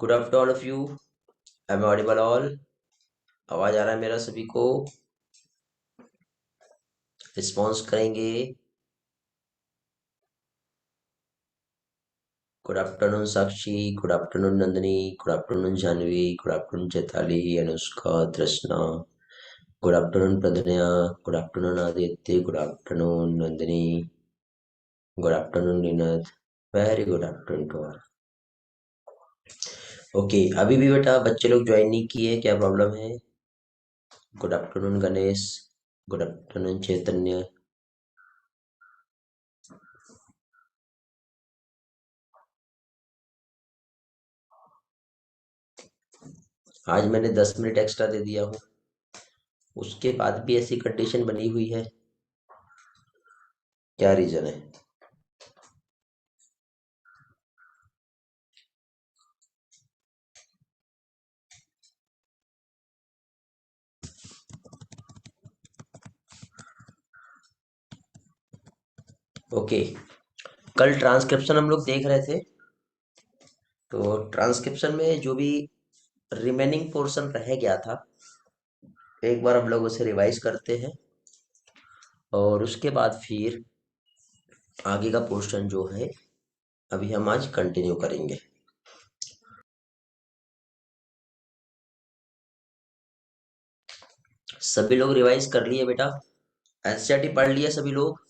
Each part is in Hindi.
Good afternoon all of you. I am audible all. आवाज आ रहा है मेरा सभी को? रिस्पॉन्स करेंगे। Good afternoon Sakshi, good afternoon Nandini, good afternoon Janvi, good afternoon Chaitali, Anushka, Trishna, good afternoon Pradnya, good afternoon Aditya, good afternoon Nandini, good afternoon Ninad, very good afternoon to all. Okay, अभी भी बेटा बच्चे लोग ज्वाइन नहीं किए, क्या प्रॉब्लम है? Good afternoon Ganesh, good afternoon Chaitanya. आज मैंने 10 मिनट एक्स्ट्रा दे दिया हूँ, उसके बाद भी ऐसी कंडीशन बनी हुई है, क्या रीजन है? ओके, कल ट्रांसक्रिप्शन हम लोग देख रहे थे, तो ट्रांसक्रिप्शन में जो भी रिमेनिंग पोर्शन रह गया था, एक बार हम लोग उसे रिवाइज करते हैं और उसके बाद फिर आगे का पोर्शन जो है अभी हम आज कंटिन्यू करेंगे। सभी लोग रिवाइज कर लिए बेटा? एनसीईआरटी पढ़ लिया सभी लोग?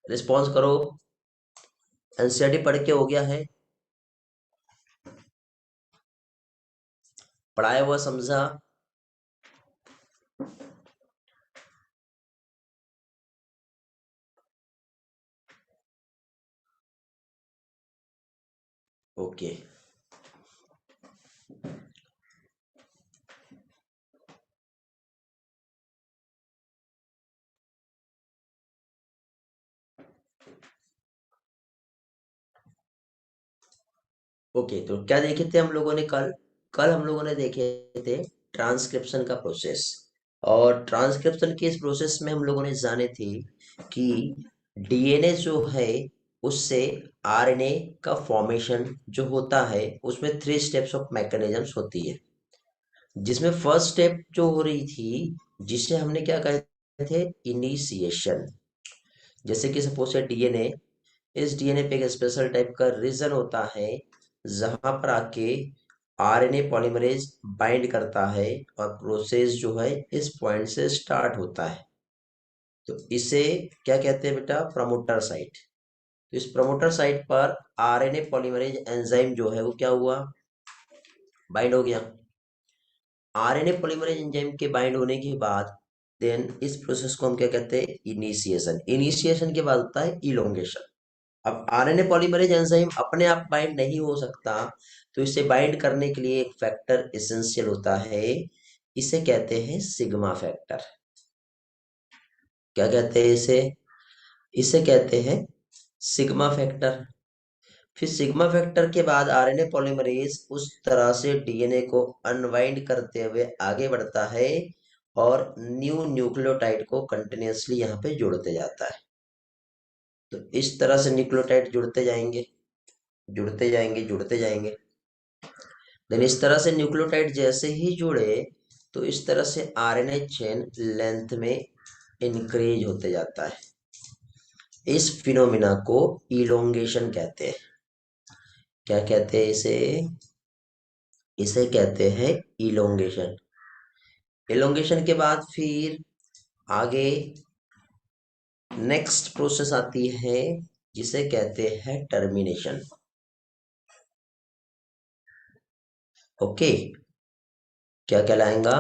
रिस्पॉन्स करो। एनसीईआरटी पढ़ के हो गया है? पढ़ाया हुआ समझा? ओके, ओके, तो क्या देखे थे हम लोगों ने कल? कल हम लोगों ने देखे थे ट्रांसक्रिप्शन का प्रोसेस। और ट्रांसक्रिप्शन के इस प्रोसेस में हम लोगों ने जाने थे कि डीएनए जो है उससे आरएनए का फॉर्मेशन जो होता है उसमें 3 स्टेप्स ऑफ मैकेनिज्म्स होती है, जिसमें फर्स्ट स्टेप जो हो रही थी जिसे हमने क्या कहते थे, इनिशिएशन। जैसे कि सपोज है डीएनए, इस डीएनए पे एक स्पेशल टाइप का रीजन होता है जहां पर आके आरएनए पॉलीमरेज बाइंड करता है और प्रोसेस जो है इस पॉइंट से स्टार्ट होता है। तो इसे क्या कहते हैं बेटा, प्रमोटर साइट। तो इस प्रमोटर साइट पर आरएनए पॉलीमरेज एंजाइम जो है वो क्या हुआ, बाइंड हो गया। आरएनए पॉलीमरेज एंजाइम के बाइंड होने के बाद देन इस प्रोसेस को हम क्या कहते हैं, इनिशिएशन। इनिशिएशन के बाद होता है इलोंगेशन। अब आरएनए पॉलीमरेज एंजाइम अपने आप बाइंड नहीं हो सकता, तो इसे बाइंड करने के लिए एक फैक्टर एसेंशियल होता है, इसे कहते हैं सिग्मा फैक्टर। क्या कहते हैं इसे? इसे कहते हैं सिग्मा फैक्टर। फिर सिग्मा फैक्टर के बाद आरएनए पॉलीमरेज उस तरह से डीएनए को अनवाइंड करते हुए आगे बढ़ता है और न्यू न्यूक्लियोटाइड को कंटिन्यूअसली यहाँ पे जोड़ते जाता है। तो इस तरह से न्यूक्लियोटाइड जुड़ते जाएंगे, जुड़ते जाएंगे, जुड़ते जाएंगे। देन इस तरह से न्यूक्लियोटाइड जैसे ही जुड़े तो इस तरह से आरएनए चेन लेंथ में इंक्रीज होते जाता है। इस फिनोमिना को इलोंगेशन कहते हैं। क्या कहते हैं इसे? इसे कहते हैं इलोंगेशन। इलोंगेशन के बाद फिर आगे नेक्स्ट प्रोसेस आती है जिसे कहते हैं टर्मिनेशन। ओके, क्या कहलाएगा?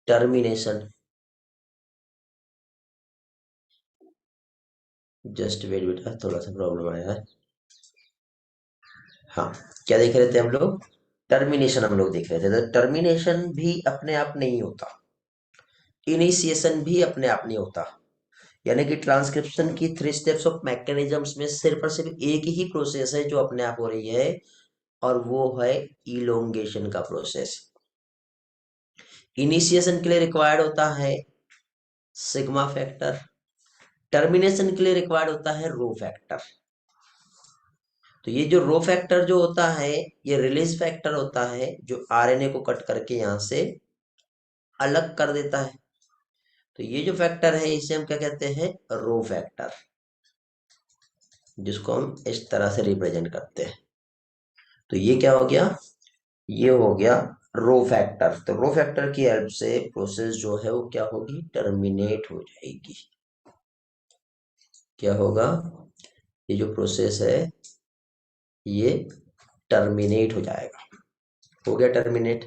टर्मिनेशन। जस्ट वेट बेटा, थोड़ा सा प्रॉब्लम आया है। हाँ, क्या देख रहे थे हम लोग? टर्मिनेशन हम लोग देख रहे थे। तो टर्मिनेशन भी अपने आप नहीं होता, इनिशिएशन भी अपने आप नहीं होता। यानी कि ट्रांसक्रिप्शन की 3 स्टेप्स ऑफ मैकेनिज्म्स में सिर्फ और सिर्फ एक ही प्रोसेस है जो अपने आप हो रही है, और वो है इलोंगेशन का प्रोसेस। इनिशिएशन के लिए रिक्वायर्ड होता है सिग्मा फैक्टर, टर्मिनेशन के लिए रिक्वायर्ड होता है रो फैक्टर। तो ये जो रो फैक्टर जो होता है, ये रिलीज फैक्टर होता है जो आरएनए को कट करके यहाँ से अलग कर देता है। तो ये जो फैक्टर है इसे हम क्या कहते हैं, रो फैक्टर, जिसको हम इस तरह से रिप्रेजेंट करते हैं। तो ये क्या हो गया, ये हो गया रो फैक्टर। तो रो फैक्टर की हेल्प से प्रोसेस जो है वो क्या होगी, टर्मिनेट हो जाएगी। क्या होगा, ये जो प्रोसेस है ये टर्मिनेट हो जाएगा। हो गया टर्मिनेट।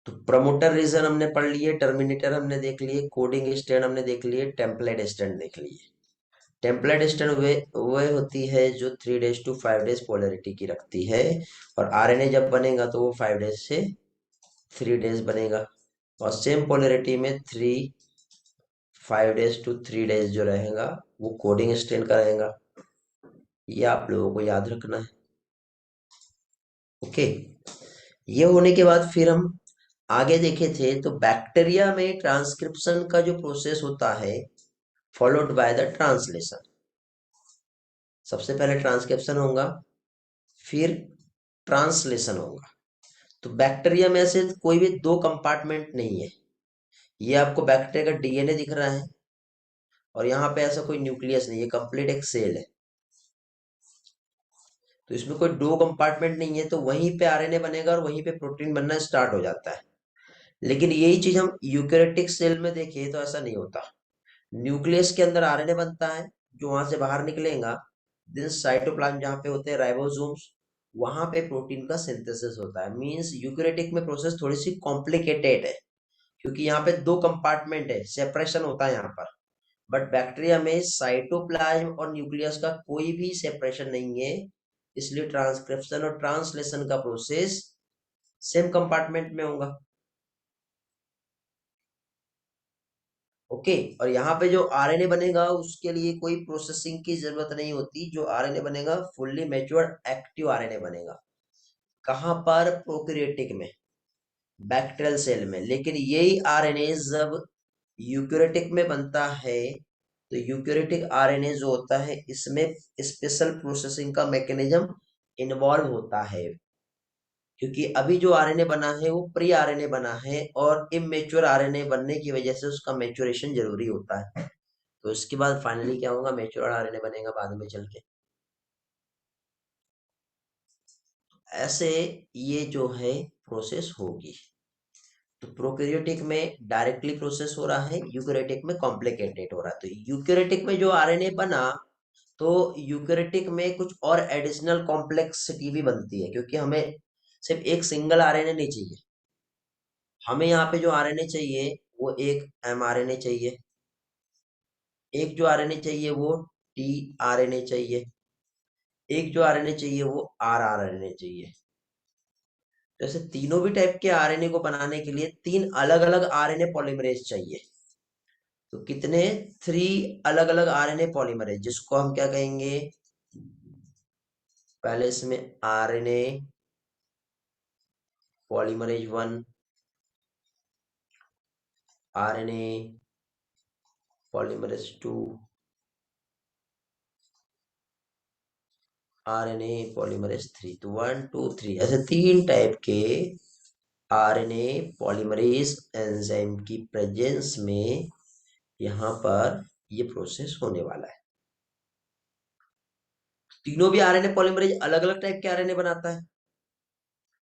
तो प्रमोटर रीजन हमने पढ़ लिए, टर्मिनेटर हमने देख लिए, कोडिंग स्टैंड हमने देख लिए, टेम्पलेट स्टैंड देख लिए। टेम्पलेट स्टैंड वे होती है जो 3 days to 5 days पोलैरिटी की रखती है, और आरएनए जब बनेगा तो वो 5 days से 3 days बनेगा। और सेम पोलैरिटी में 5 days to 3 days जो रहेगा वो कोडिंग स्ट्रेन का रहेगा। ये आप लोगों को याद रखना है। ओके, ये होने के बाद फिर हम आगे देखे थे, तो बैक्टीरिया में ट्रांसक्रिप्शन का जो प्रोसेस होता है फॉलोड बाय द ट्रांसलेशन। सबसे पहले ट्रांसक्रिप्शन होगा, फिर ट्रांसलेशन होगा। तो बैक्टीरिया में से कोई भी दो कंपार्टमेंट नहीं है। ये आपको बैक्टीरिया का डीएनए दिख रहा है, और यहाँ पे ऐसा कोई न्यूक्लियस नहीं है, कंप्लीट एक सेल है। तो इसमें कोई दो कंपार्टमेंट नहीं है, तो वहीं पे आरएनए बनेगा और वहीं पे प्रोटीन बनना स्टार्ट हो जाता है। लेकिन यही चीज हम यूकेरियोटिक सेल में देखें तो ऐसा नहीं होता। न्यूक्लियस के अंदर आरएनए बनता है जो वहां से बाहर निकलेगा, देन साइटोप्लाज्म जहाँ पे होते हैं राइबोसोम्स, वहां पे प्रोटीन का सिंथेसिस होता है। मींस यूकेरियोटिक में प्रोसेस थोड़ी सी कॉम्प्लिकेटेड है, क्योंकि यहाँ पे दो कंपार्टमेंट है, सेपरेशन होता है यहाँ पर। बट बैक्टीरिया में साइटोप्लाज्म और न्यूक्लियस का कोई भी सेपरेशन नहीं है, इसलिए ट्रांसक्रिप्शन और ट्रांसलेशन का प्रोसेस सेम कंपार्टमेंट में होगा। ओके, और यहाँ पे जो आरएनए बनेगा उसके लिए कोई प्रोसेसिंग की जरूरत नहीं होती। जो आरएनए बनेगा फुल्ली मैच्योर्ड एक्टिव आरएनए बनेगा। कहाँ पर, प्रोकैरियोटिक में, बैक्टीरियल सेल में। लेकिन यही आरएनए जब यूकेरियोटिक में बनता है, तो यूकेरियोटिक आरएनए जो होता है इसमें स्पेशल प्रोसेसिंग का मैकेनिज्म इन्वॉल्व होता है। क्योंकि अभी जो आरएनए बना है वो प्री आरएनए बना है, और इमेच्योर आरएनए बनने की वजह से उसका मैच्योरेशन जरूरी होता है। तो इसके बाद फाइनली क्या होगा, मैच्योर आरएनए बनेगा बाद में चल के। ऐसे ये जो है प्रोसेस होगी। तो प्रोकैरियोटिक में डायरेक्टली प्रोसेस हो रहा है, यूकेरियोटिक में कॉम्प्लिकेटेड हो रहा है। तो यूकेरियोटिक में जो आरएनए बना, तो यूकेरियोटिक में कुछ और एडिशनल कॉम्प्लेक्सिटी भी बनती है, क्योंकि हमें सिर्फ एक सिंगल आरएनए नहीं चाहिए। हमें यहाँ पे जो आरएनए चाहिए वो एक एमआरएनए चाहिए, एक जो आरएनए चाहिए वो टी आरएनए चाहिए, एक जो आरएनए चाहिए वो आर आरएनए चाहिए। जैसे तीनों भी टाइप के आरएनए को बनाने के लिए तीन अलग अलग आरएनए पॉलीमरेज चाहिए। तो कितने, 3 अलग अलग आरएनए पॉलीमरेज, जिसको हम क्या कहेंगे, पहले इसमें RNA polymerase 1, RNA polymerase 2, RNA polymerase 3। तो 1 2 3 ऐसे 3 टाइप के आरएनए पॉलीमरेज एंजाइम की प्रेजेंस में यहाँ पर ये प्रोसेस होने वाला है। तीनों भी आरएनए पॉलीमरेज अलग अलग टाइप के आरएनए बनाता है।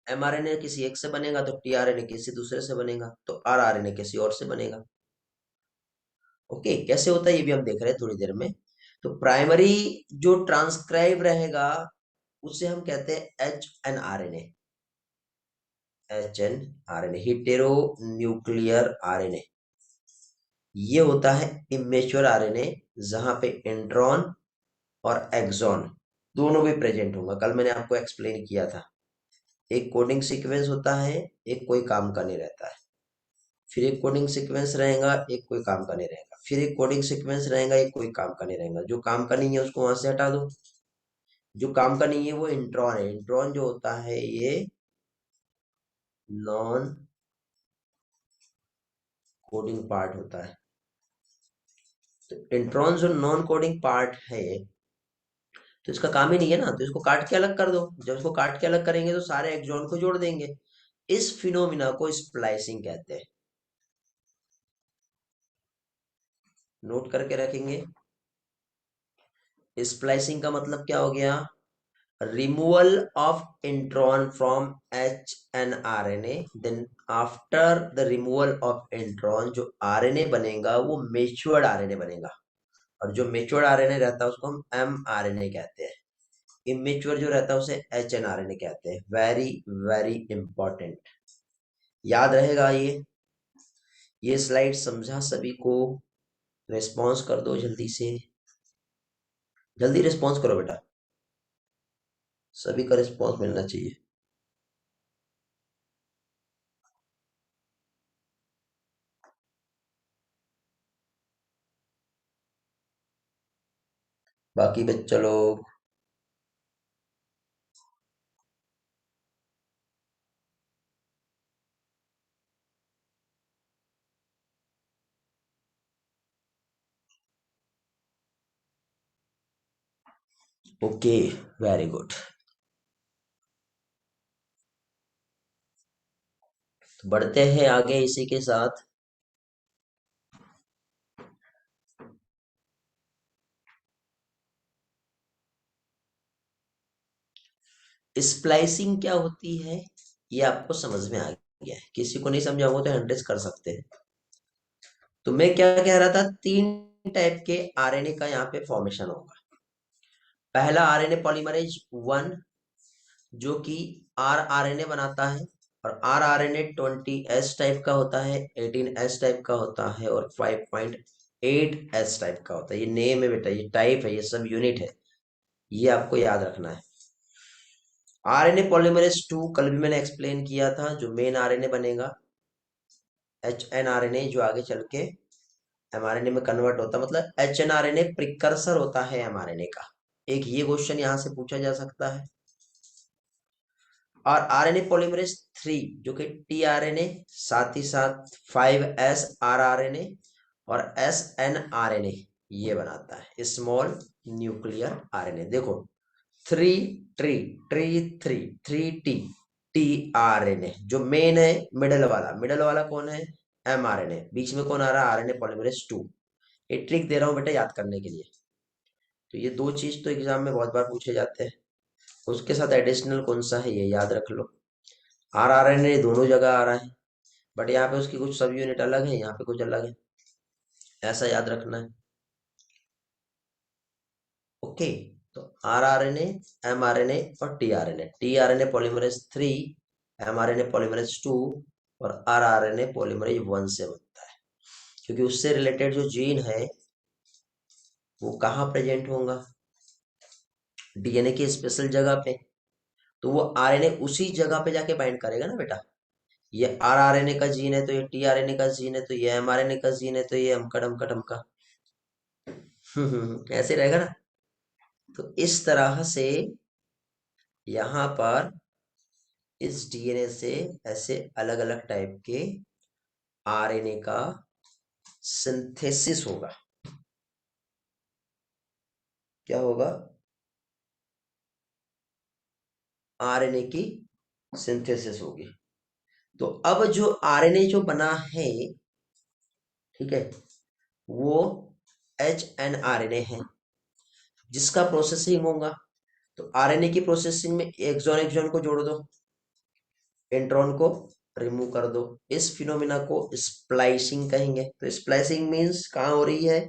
एमआरएनए किसी एक से बनेगा, तो टीआरएनए किसी दूसरे से बनेगा, तो आरआरएनए किसी और से बनेगा। ओके, कैसे होता है ये भी हम देख रहे हैं थोड़ी देर में। तो प्राइमरी जो ट्रांसक्राइब रहेगा उसे हम कहते हैं HNRNA। HNRNA hetero nuclear RNA. ये होता है इमेच्योर आरएनए, जहां पे इंट्रॉन और एक्सॉन दोनों भी प्रेजेंट होगा। कल मैंने आपको एक्सप्लेन किया था, एक कोडिंग सीक्वेंस होता है, एक कोई काम का नहीं रहता है। फिर एक कोडिंग सीक्वेंस रहेगा, एक कोई काम का नहीं रहेगा। फिर एक कोडिंग सीक्वेंस रहेगा, एक कोई काम का नहीं रहेगा। जो काम का नहीं है उसको वहां से हटा दो। जो काम का नहीं है वो इंट्रॉन है। इंट्रॉन जो होता है ये नॉन कोडिंग पार्ट होता है। तो इंट्रॉन जो नॉन कोडिंग पार्ट है, तो इसका काम ही नहीं है ना, तो इसको काट के अलग कर दो। जब इसको काट के अलग करेंगे तो सारे एक्सॉन को जोड़ देंगे। इस फिनोमिना को स्प्लाइसिंग कहते हैं। नोट करके रखेंगे। स्प्लाइसिंग का मतलब क्या हो गया? Removal of intron from H N R N A, then after the removal of intron जो आरएनए बनेगा वो मेच्योर्ड आरएनए बनेगा। और जो मेच्योर्ड आरएनए रहता है उसको हम एम आरएनए कहते हैं। इमेच्योर जो रहता है उसे एच एन आरएनए कहते हैं। वेरी वेरी इंपॉर्टेंट, याद रहेगा ये स्लाइड समझा सभी को? रेस्पॉन्स कर दो जल्दी से, जल्दी रिस्पॉन्स करो बेटा, सभी का रिस्पॉन्स मिलना चाहिए। बाकी बच्चा लोग? Okay, very good. तो बढ़ते हैं आगे इसी के साथ। स्प्लाइसिंग क्या होती है ये आपको समझ में आ गया है? किसी को नहीं समझा होगा तो हैंडल्स कर सकते हैं। तो मैं क्या कह रहा था, 3 टाइप के आरएनए का यहाँ पे फॉर्मेशन होगा। पहला आरएनए पॉलीमरेज 1, जो कि आर आरएनए बनाता है। और आर आरएनए 20s टाइप का होता है, 18s टाइप का होता है और 5.8s टाइप का होता है। ये नेम है बेटा, ये टाइप है, ये सब यूनिट है, ये आपको याद रखना है। आरएनए पॉलीमरेज 2 कल भी मैंने एक्सप्लेन किया था, जो मेन आरएनए बनेगा। एच एन आरएनए जो आगे चल के एमआरएनए में कन्वर्ट होता है, मतलब एच एन आरएनए प्रिकर्सर होता है एमआरएनए का। एक ये क्वेश्चन यहाँ से पूछा जा सकता है। और आरएनए पॉलीमरेज 3 जो कि टीआरएनए, साथ ही साथ 5s आरआरएनए और एसएनआरएनए ये बनाता है, स्मॉल न्यूक्लियर आरएनए। देखो, 3 ट्री, ट्री 3 टी, टीआरएनए जो मेन है। मिडल वाला कौन है? एमआरएनए। बीच में कौन आ रहा है? RNA polymerase 2। ये ट्रिक दे रहा हूँ बेटा याद करने के लिए। तो ये दो चीज तो एग्जाम में बहुत बार पूछे जाते हैं। उसके साथ एडिशनल कौन सा है ये याद रख लो। आर आर एन ए दोनों जगह आ रहा है, बट यहाँ पे उसकी कुछ सब यूनिट अलग है, यहाँ पे कुछ अलग है, ऐसा याद रखना है। ओके, तो R R N A, M R N A और T R N A polymerase 3, M R N A polymerase 2 और R R N A polymerase 1 से बनता है। क्योंकि उससे रिलेटेड जो जीन है वो कहाँ प्रेजेंट होगा? डीएनए की स्पेशल जगह पे। तो वो आरएनए उसी जगह पे जाके बाइंड करेगा ना बेटा। ये आर आर एन ए का जीन है तो ये टी आर एन ए का जीन है, तो ये एम आर एन ए का जीन है तो ये अमका डमका डमका। ऐसे रहेगा ना। तो इस तरह से यहाँ पर इस डीएनए से ऐसे अलग अलग टाइप के आरएनए का सिंथेसिस होगा। क्या होगा? आरएनए की सिंथेसिस होगी। तो अब जो आरएनए जो बना है, ठीक है, वो एच एन आरएनए है जिसका प्रोसेसिंग होगा। तो आरएनए की प्रोसेसिंग में एक्सॉन एक्सॉन को जोड़ दो, इंट्रॉन को रिमूव कर दो। इस फिनोमिना को स्प्लाइसिंग कहेंगे। तो स्प्लाइसिंग मींस कहाँ हो रही है?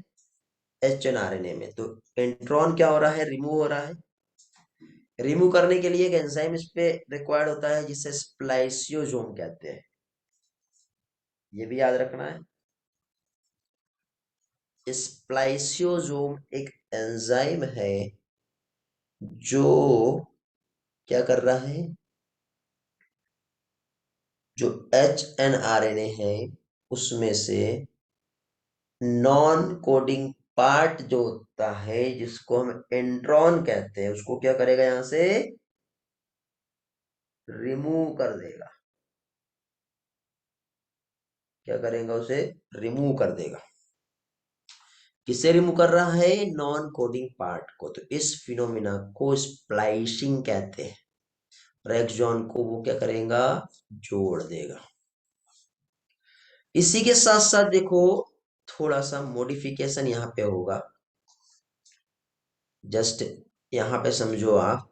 H N R N A में। तो इंट्रॉन क्या हो रहा है? रिमूव हो रहा है। रिमूव करने के लिए एक एंजाइम इस पे रिक्वायर्ड होता है जिसे स्प्लाइसियोसोम कहते हैं। ये भी याद रखना है। स्प्लाइसियोसोम एक एंजाइम है जो क्या कर रहा है? जो H N R N A है उसमें से नॉन कोडिंग पार्ट जो होता है जिसको हम इंट्रॉन कहते हैं, उसको क्या करेगा? यहां से रिमूव कर देगा। क्या करेगा? उसे रिमूव कर देगा। किसे रिमूव कर रहा है? नॉन कोडिंग पार्ट को। तो इस फिनोमिना को स्प्लाइसिंग कहते हैं। और एक्सॉन को वो क्या करेगा? जोड़ देगा। इसी के साथ साथ देखो, थोड़ा सा मॉडिफिकेशन यहाँ पे होगा। जस्ट यहाँ पे समझो आप,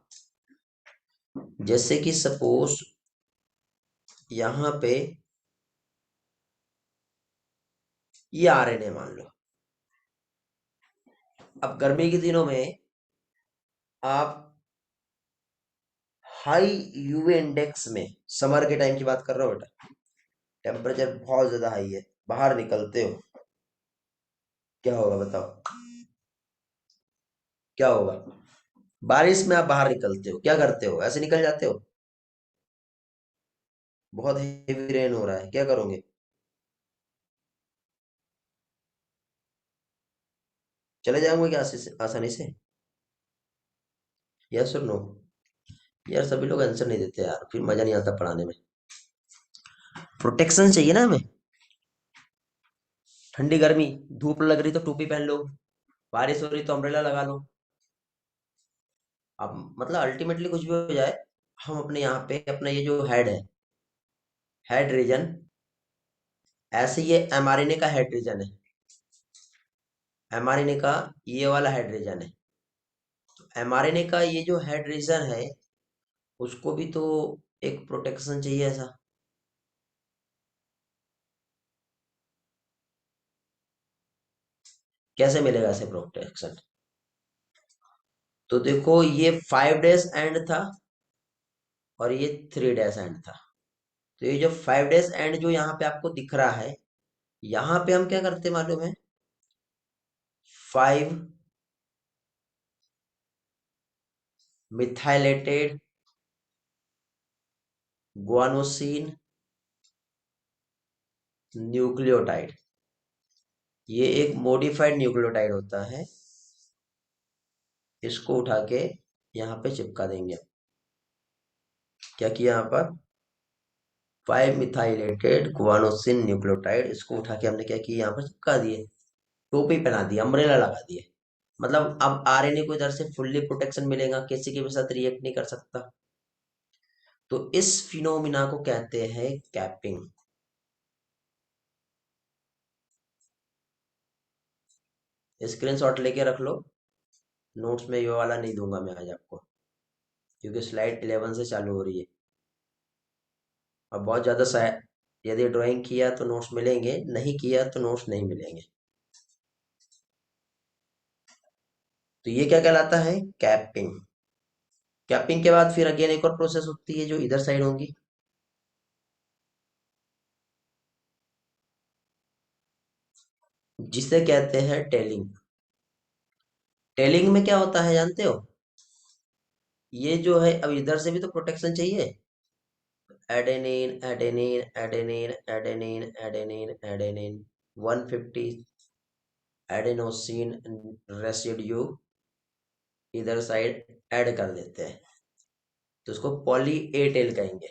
जैसे कि सपोज यहाँ पे ये आरएनए मान लो। अब गर्मी के दिनों में आप हाई यूवी इंडेक्स में, समर के टाइम की बात कर रहा हूँ बेटा, टेम्परेचर बहुत ज्यादा हाई है, बाहर निकलते हो, क्या होगा बताओ? क्या होगा? बारिश में आप बाहर निकलते हो, क्या करते हो? ऐसे निकल जाते हो? बहुत हेवी रेन हो रहा है, क्या करोगे? चले जाओगे क्या आसानी से? यस और नो? यार सभी लोग आंसर नहीं देते यार, फिर मजा नहीं आता पढ़ाने में। प्रोटेक्शन चाहिए ना हमें। ठंडी गर्मी, धूप लग रही तो टोपी पहन लो, बारिश हो रही तो अम्ब्रेला लगा लो। अब मतलब अल्टीमेटली कुछ भी हो जाए, हम अपने यहाँ पे अपना ये जो हेड है, हेड रीजन, ऐसे ये एमआरएनए का हेड रीजन है। एमआरएनए का ये वाला हेड रीजन है। एमआरएनए का ये जो हेड रीजन है, उसको भी तो एक प्रोटेक्शन चाहिए ऐसा। कैसे मिलेगा ऐसे प्रोटेक्शन? तो देखो, ये 5 डेज एंड था और ये 3 डेज एंड था। तो ये जो 5 डेज एंड जो यहाँ पे आपको दिख रहा है, यहाँ पे हम क्या करते मालूम है? 5 मिथाइलेटेड गुआनोसिन न्यूक्लियोटाइड, ये एक मॉडिफाइड न्यूक्लियोटाइड होता है। इसको उठा के यहाँ पे चिपका देंगे। क्या किया यहाँ पर? 5 मिथाइलेटेड गुआनोसिन न्यूक्लियोटाइड, इसको उठा के हमने क्या किया? यहाँ पर चिपका दिए, टोपी पहना दी, अम्ब्रेला लगा दिए। मतलब अब आरएनए को इधर से फुल्ली प्रोटेक्शन मिलेगा, किसी के भी साथ रिएक्ट नहीं कर सकता। तो इस फिनोमिना को कहते हैं कैपिंग। स्क्रीनशॉट लेके रख लो। नोट्स में ये वाला नहीं दूंगा मैं आज आपको, क्योंकि स्लाइड 11 से चालू हो रही है। अब बहुत ज्यादा यदि ड्राइंग किया तो नोट्स मिलेंगे, नहीं किया तो नोट्स नहीं मिलेंगे। तो ये क्या कहलाता है? कैपिंग। कैपिंग के बाद फिर अगेन एक और प्रोसेस होती है जो इधर साइड होगी, जिसे कहते हैं टेलिंग। टेलिंग में क्या होता है जानते हो? ये जो है, अब इधर से भी तो प्रोटेक्शन चाहिए। Adenine adenine adenine adenine adenine adenine, 150 adenosine residue इधर साइड ऐड कर देते हैं, तो उसको पॉली ए टेल कहेंगे।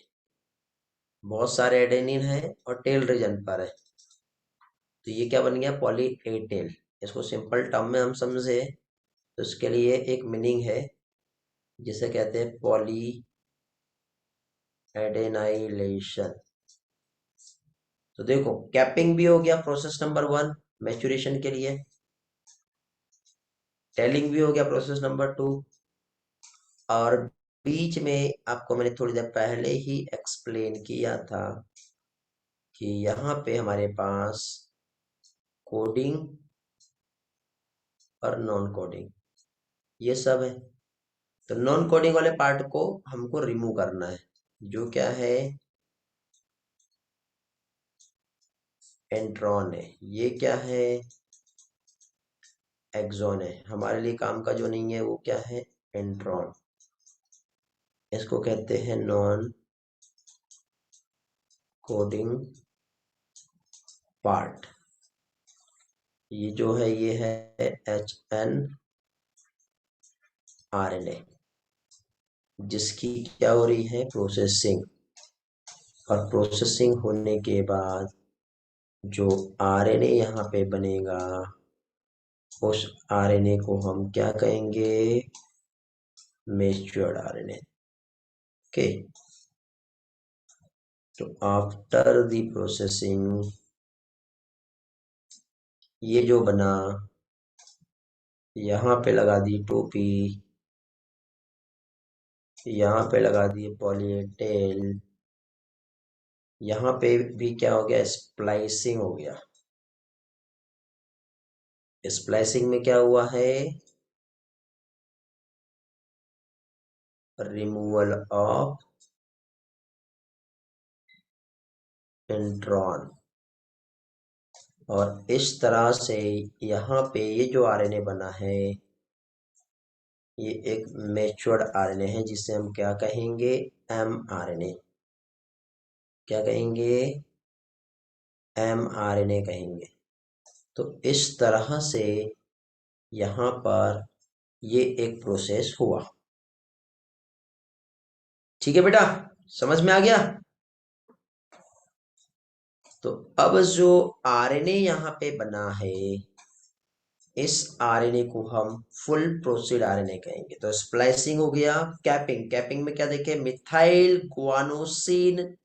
बहुत सारे एडेनिन है और टेल रीजन पर है, तो ये क्या बन गया? Poly A tail. इसको सिंपल टर्म में हम समझे तो इसके लिए एक मीनिंग है, जिसे कहते हैं पॉली एडेनाइलेशन। तो देखो, कैपिंग भी हो गया प्रोसेस नंबर 1 मैच्योरेशन के लिए, टेलिंग भी हो गया प्रोसेस नंबर 2, और बीच में आपको मैंने थोड़ी देर पहले ही एक्सप्लेन किया था कि यहाँ पे हमारे पास कोडिंग और नॉन कोडिंग ये सब है। तो नॉन कोडिंग वाले पार्ट को हमको रिमूव करना है, जो क्या है? एंट्रॉन है। ये क्या है? एक्सॉन है। हमारे लिए काम का जो नहीं है वो क्या है? एंट्रॉन। इसको कहते हैं नॉन कोडिंग पार्ट। ये जो है ये है HNRNA, जिसकी क्या हो रही है? प्रोसेसिंग। और प्रोसेसिंग होने के बाद जो आरएनए यहाँ पे बनेगा, उस आरएनए को हम क्या कहेंगे? Matured RNA. ओके, तो आफ्टर द प्रोसेसिंग ये जो बना, यहाँ पे लगा दी टोपी, यहाँ पे लगा दिए पॉली ए टेल, यहाँ पे भी क्या हो गया? स्प्लाइसिंग हो गया। स्प्लाइसिंग में क्या हुआ है? Removal of intron. और इस तरह से यहाँ पे ये जो आरएनए बना है ये एक मैच्योर्ड आरएनए है, जिसे हम क्या कहेंगे? M RNA. क्या कहेंगे? एम आरएनए कहेंगे। तो इस तरह से यहाँ पर ये एक प्रोसेस हुआ। ठीक है बेटा, समझ में आ गया? तो अब जो आरएनए यहाँ पे बना है, इस आरएनए को हम फुल प्रोसीड आरएनए कहेंगे। तो स्प्लाइसिंग हो गया। कैपिंग, कैपिंग में क्या देखे? मिथाइल गुआनोसिन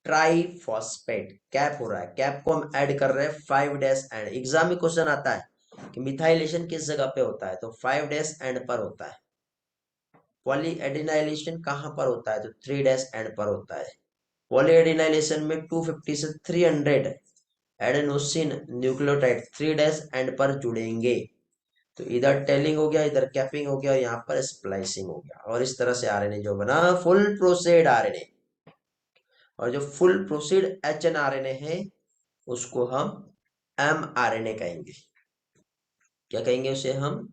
ट्राइफॉस्फेट कैप हो रहा है। कैप को हम ऐड कर रहे हैं 5 डैश एंड। एग्जाम में क्वेश्चन आता है कि मिथाइलेशन किस जगह पे होता है, तो 5 डैश एंड पर होता है। पॉली एडिनाइलेशन कहां पर होता है, तो 3 डैश एंड पर होता है। पॉली एडिनाइलेशन में 250 से 300 एडेनोसिन न्यूक्लियोटाइड 3 डैश एंड पर जुड़ेंगे। तो इधर टेलिंग हो गया, इधर कैपिंग हो गया, और यहाँ पर स्प्लाइसिंग हो गया। और इस तरह से आरएनए जो बना, फुल प्रोसेड आरएनए। और जो full processed H N R N A है उसको हम एम आर एन ए कहेंगे। क्या कहेंगे उसे हम?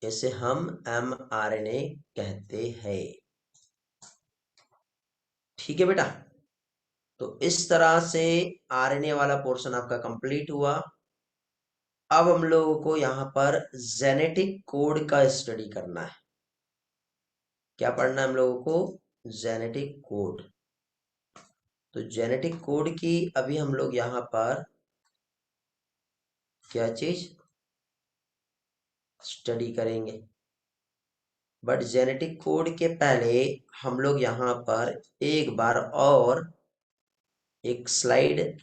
इसे हम एम आर एन ए कहते हैं। ठीक है बेटा, तो इस तरह से आरएनए वाला पोर्शन आपका कंप्लीट हुआ। अब हम लोगों को यहाँ पर जेनेटिक कोड का स्टडी करना है। क्या पढ़ना है हम लोगों को? Genetic code. तो जेनेटिक कोड की अभी हम लोग यहाँ पर क्या चीज स्टडी करेंगे। बट जेनेटिक कोड के पहले हम लोग यहाँ पर एक बार और एक स्लाइड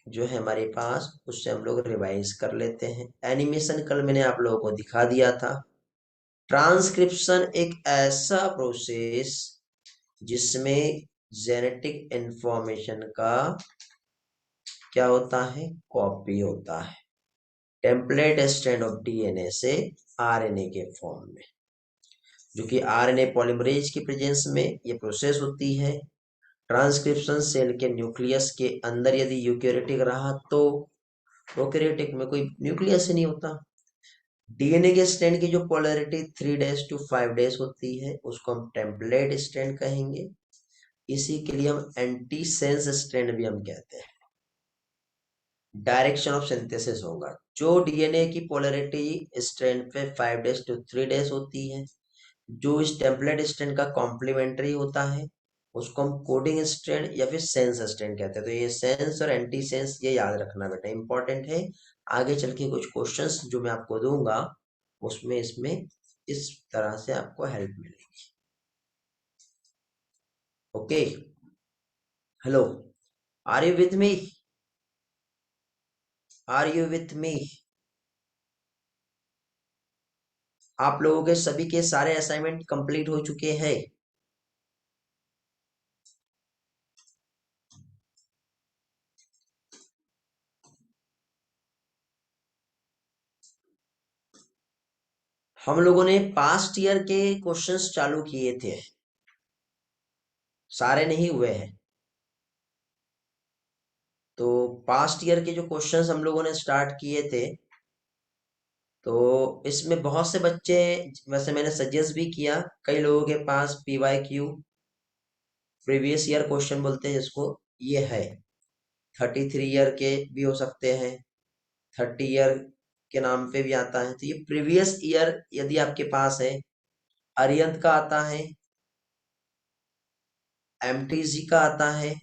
जो है हमारे पास, उससे हम लोग रिवाइज कर लेते हैं। एनिमेशन कल मैंने आप लोगों को दिखा दिया था। ट्रांसक्रिप्शन एक ऐसा प्रोसेस जिसमें जेनेटिक इंफॉर्मेशन का क्या होता है? कॉपी होता है। टेम्पलेट स्ट्रैंड ऑफ डीएनए से आरएनए के फॉर्म में, जो कि आरएनए पॉलीमरेज की प्रेजेंस में ये प्रोसेस होती है। ट्रांसक्रिप्शन सेल के न्यूक्लियस के अंदर यदि यूकेरियोटिक रहा तो प्रोकैरियोटिक में कोई न्यूक्लियस ही नहीं होता। डीएनए के स्ट्रैंड की जो पोलैरिटी 3 डैश टू 5 डैश होती है उसको हम टेम्पलेट स्ट्रैंड कहेंगे। इसी के लिए हम एंटी सेंस स्ट्रैंड भी हम कहते हैं। डायरेक्शन ऑफ सिंथेसिस होगा। जो डीएनए की पोलैरिटी स्ट्रैंड पे 5 डैश टू 3 डैश होती है, जो इस टेम्पलेट स्ट्रैंड का कॉम्प्लीमेंट्री होता है, उसको हम कोडिंग स्ट्रैंड या फिर सेंस स्ट्रैंड कहते हैं। तो ये सेंस और एंटी सेंस ये याद रखना बेटा, इंपॉर्टेंट है। आगे चल के कुछ क्वेश्चंस जो मैं आपको दूंगा उसमें इसमें इस तरह से आपको हेल्प मिलेगी। Okay, hello, are you with me? Are you with me? आप लोगों के सभी के सारे असाइनमेंट कंप्लीट हो चुके हैं? हम लोगों ने पास्ट ईयर के क्वेश्चंस चालू किए थे, सारे नहीं हुए हैं। तो पास्ट ईयर के जो क्वेश्चंस हम लोगों ने स्टार्ट किए थे, तो इसमें बहुत से बच्चे, वैसे मैंने सजेस्ट भी किया, कई लोगों के पास पीवाईक्यू प्रीवियस ईयर क्वेश्चन बोलते हैं जिसको, ये है। 33 ईयर के भी हो सकते हैं, 30 ईयर के नाम पे भी आता है। तो ये प्रीवियस ईयर यदि आपके पास है, अरियंत का आता है, एमटीजी का आता है,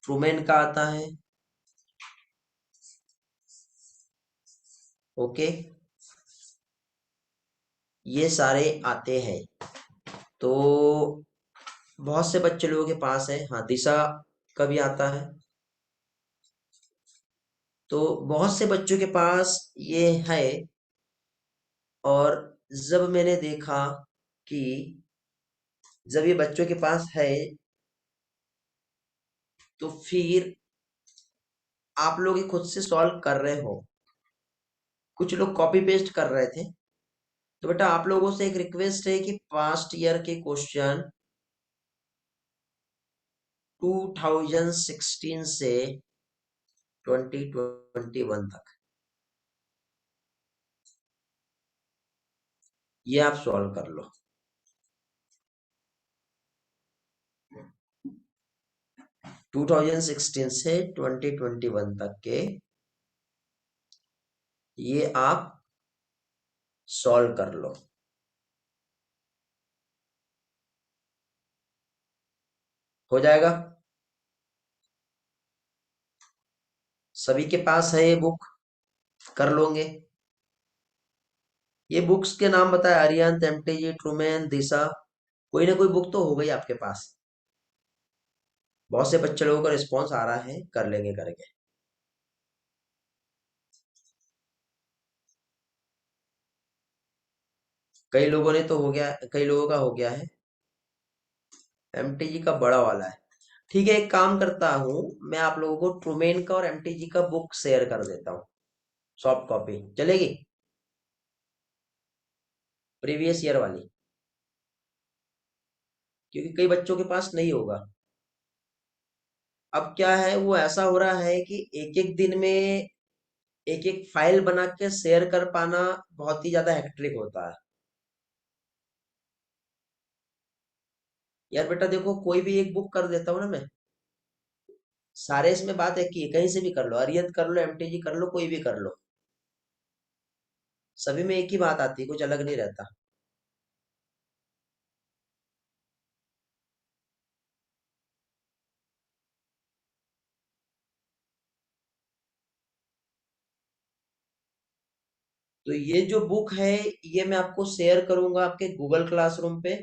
ट्रूमेन का आता है, ओके, ये सारे आते हैं। तो बहुत से बच्चे लोगों के पास है, हाँ दिशा का भी आता है। तो बहुत से बच्चों के पास ये है। और जब मैंने देखा कि जब ये बच्चों के पास है, तो फिर आप लोग ये खुद से सॉल्व कर रहे हो। कुछ लोग कॉपी पेस्ट कर रहे थे। तो बेटा आप लोगों से एक रिक्वेस्ट है कि पास्ट ईयर के क्वेश्चन 2016 से 2021 तक ये आप सॉल्व कर लो। 2016 से 2021 तक के ये आप सॉल्व कर लो। हो जाएगा? सभी के पास है ये बुक? कर लोगे? ये बुक्स के नाम बताए, अरिहंत, एमटीजी, ट्रूमैन, दिशा। कोई ना कोई बुक तो हो गई आपके पास। बहुत से बच्चे लोगों का रिस्पॉन्स आ रहा है, कर लेंगे करके। कई लोगों ने तो हो गया, कई लोगों का हो गया है। एमटीजी का बड़ा वाला है। ठीक है, एक काम करता हूँ, मैं आप लोगों को ट्रूमेन का और एमटीजी का बुक शेयर कर देता हूँ। सॉफ्ट कॉपी चलेगी? प्रीवियस ईयर वाली, क्योंकि कई बच्चों के पास नहीं होगा। अब क्या है, वो ऐसा हो रहा है कि एक एक दिन में एक एक फाइल बना के शेयर कर पाना बहुत ही ज्यादा हेक्ट्रिक होता है। यार बेटा देखो, कोई भी एक बुक कर देता हूँ ना मैं। सारे इसमें बात है कि कहीं से भी कर लो, अरियत कर लो, एमटीजी कर लो, कोई भी कर लो। सभी में एक ही बात आती है, कुछ अलग नहीं रहता। तो ये जो बुक है, ये मैं आपको शेयर करूंगा आपके गूगल क्लासरूम पे।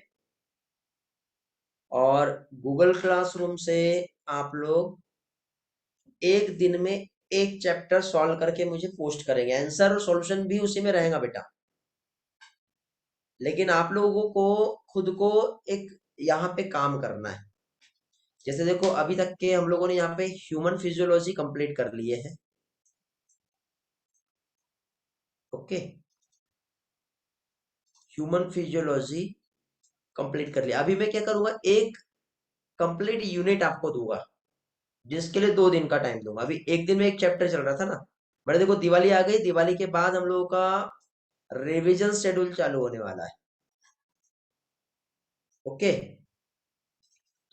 और गूगल क्लासरूम से आप लोग एक दिन में एक चैप्टर सॉल्व करके मुझे पोस्ट करेंगे। आंसर और सॉल्यूशन भी उसी में रहेगा बेटा। लेकिन आप लोगों को खुद को एक यहाँ पे काम करना है। जैसे देखो, अभी तक के हम लोगों ने यहाँ पे ह्यूमन फिजियोलॉजी कंप्लीट कर लिए है। ओके, ह्यूमन फिजियोलॉजी कंप्लीट कर लिया। अभी मैं क्या करूंगा, एक कंप्लीट यूनिट आपको दूंगा, जिसके लिए 2 दिन का टाइम दूंगा। अभी एक दिन में एक चैप्टर चल रहा था ना। बड़े देखो, दिवाली आ गई, दिवाली के बाद हम लोगों का रिवीजन शेड्यूल चालू होने वाला है। ओके,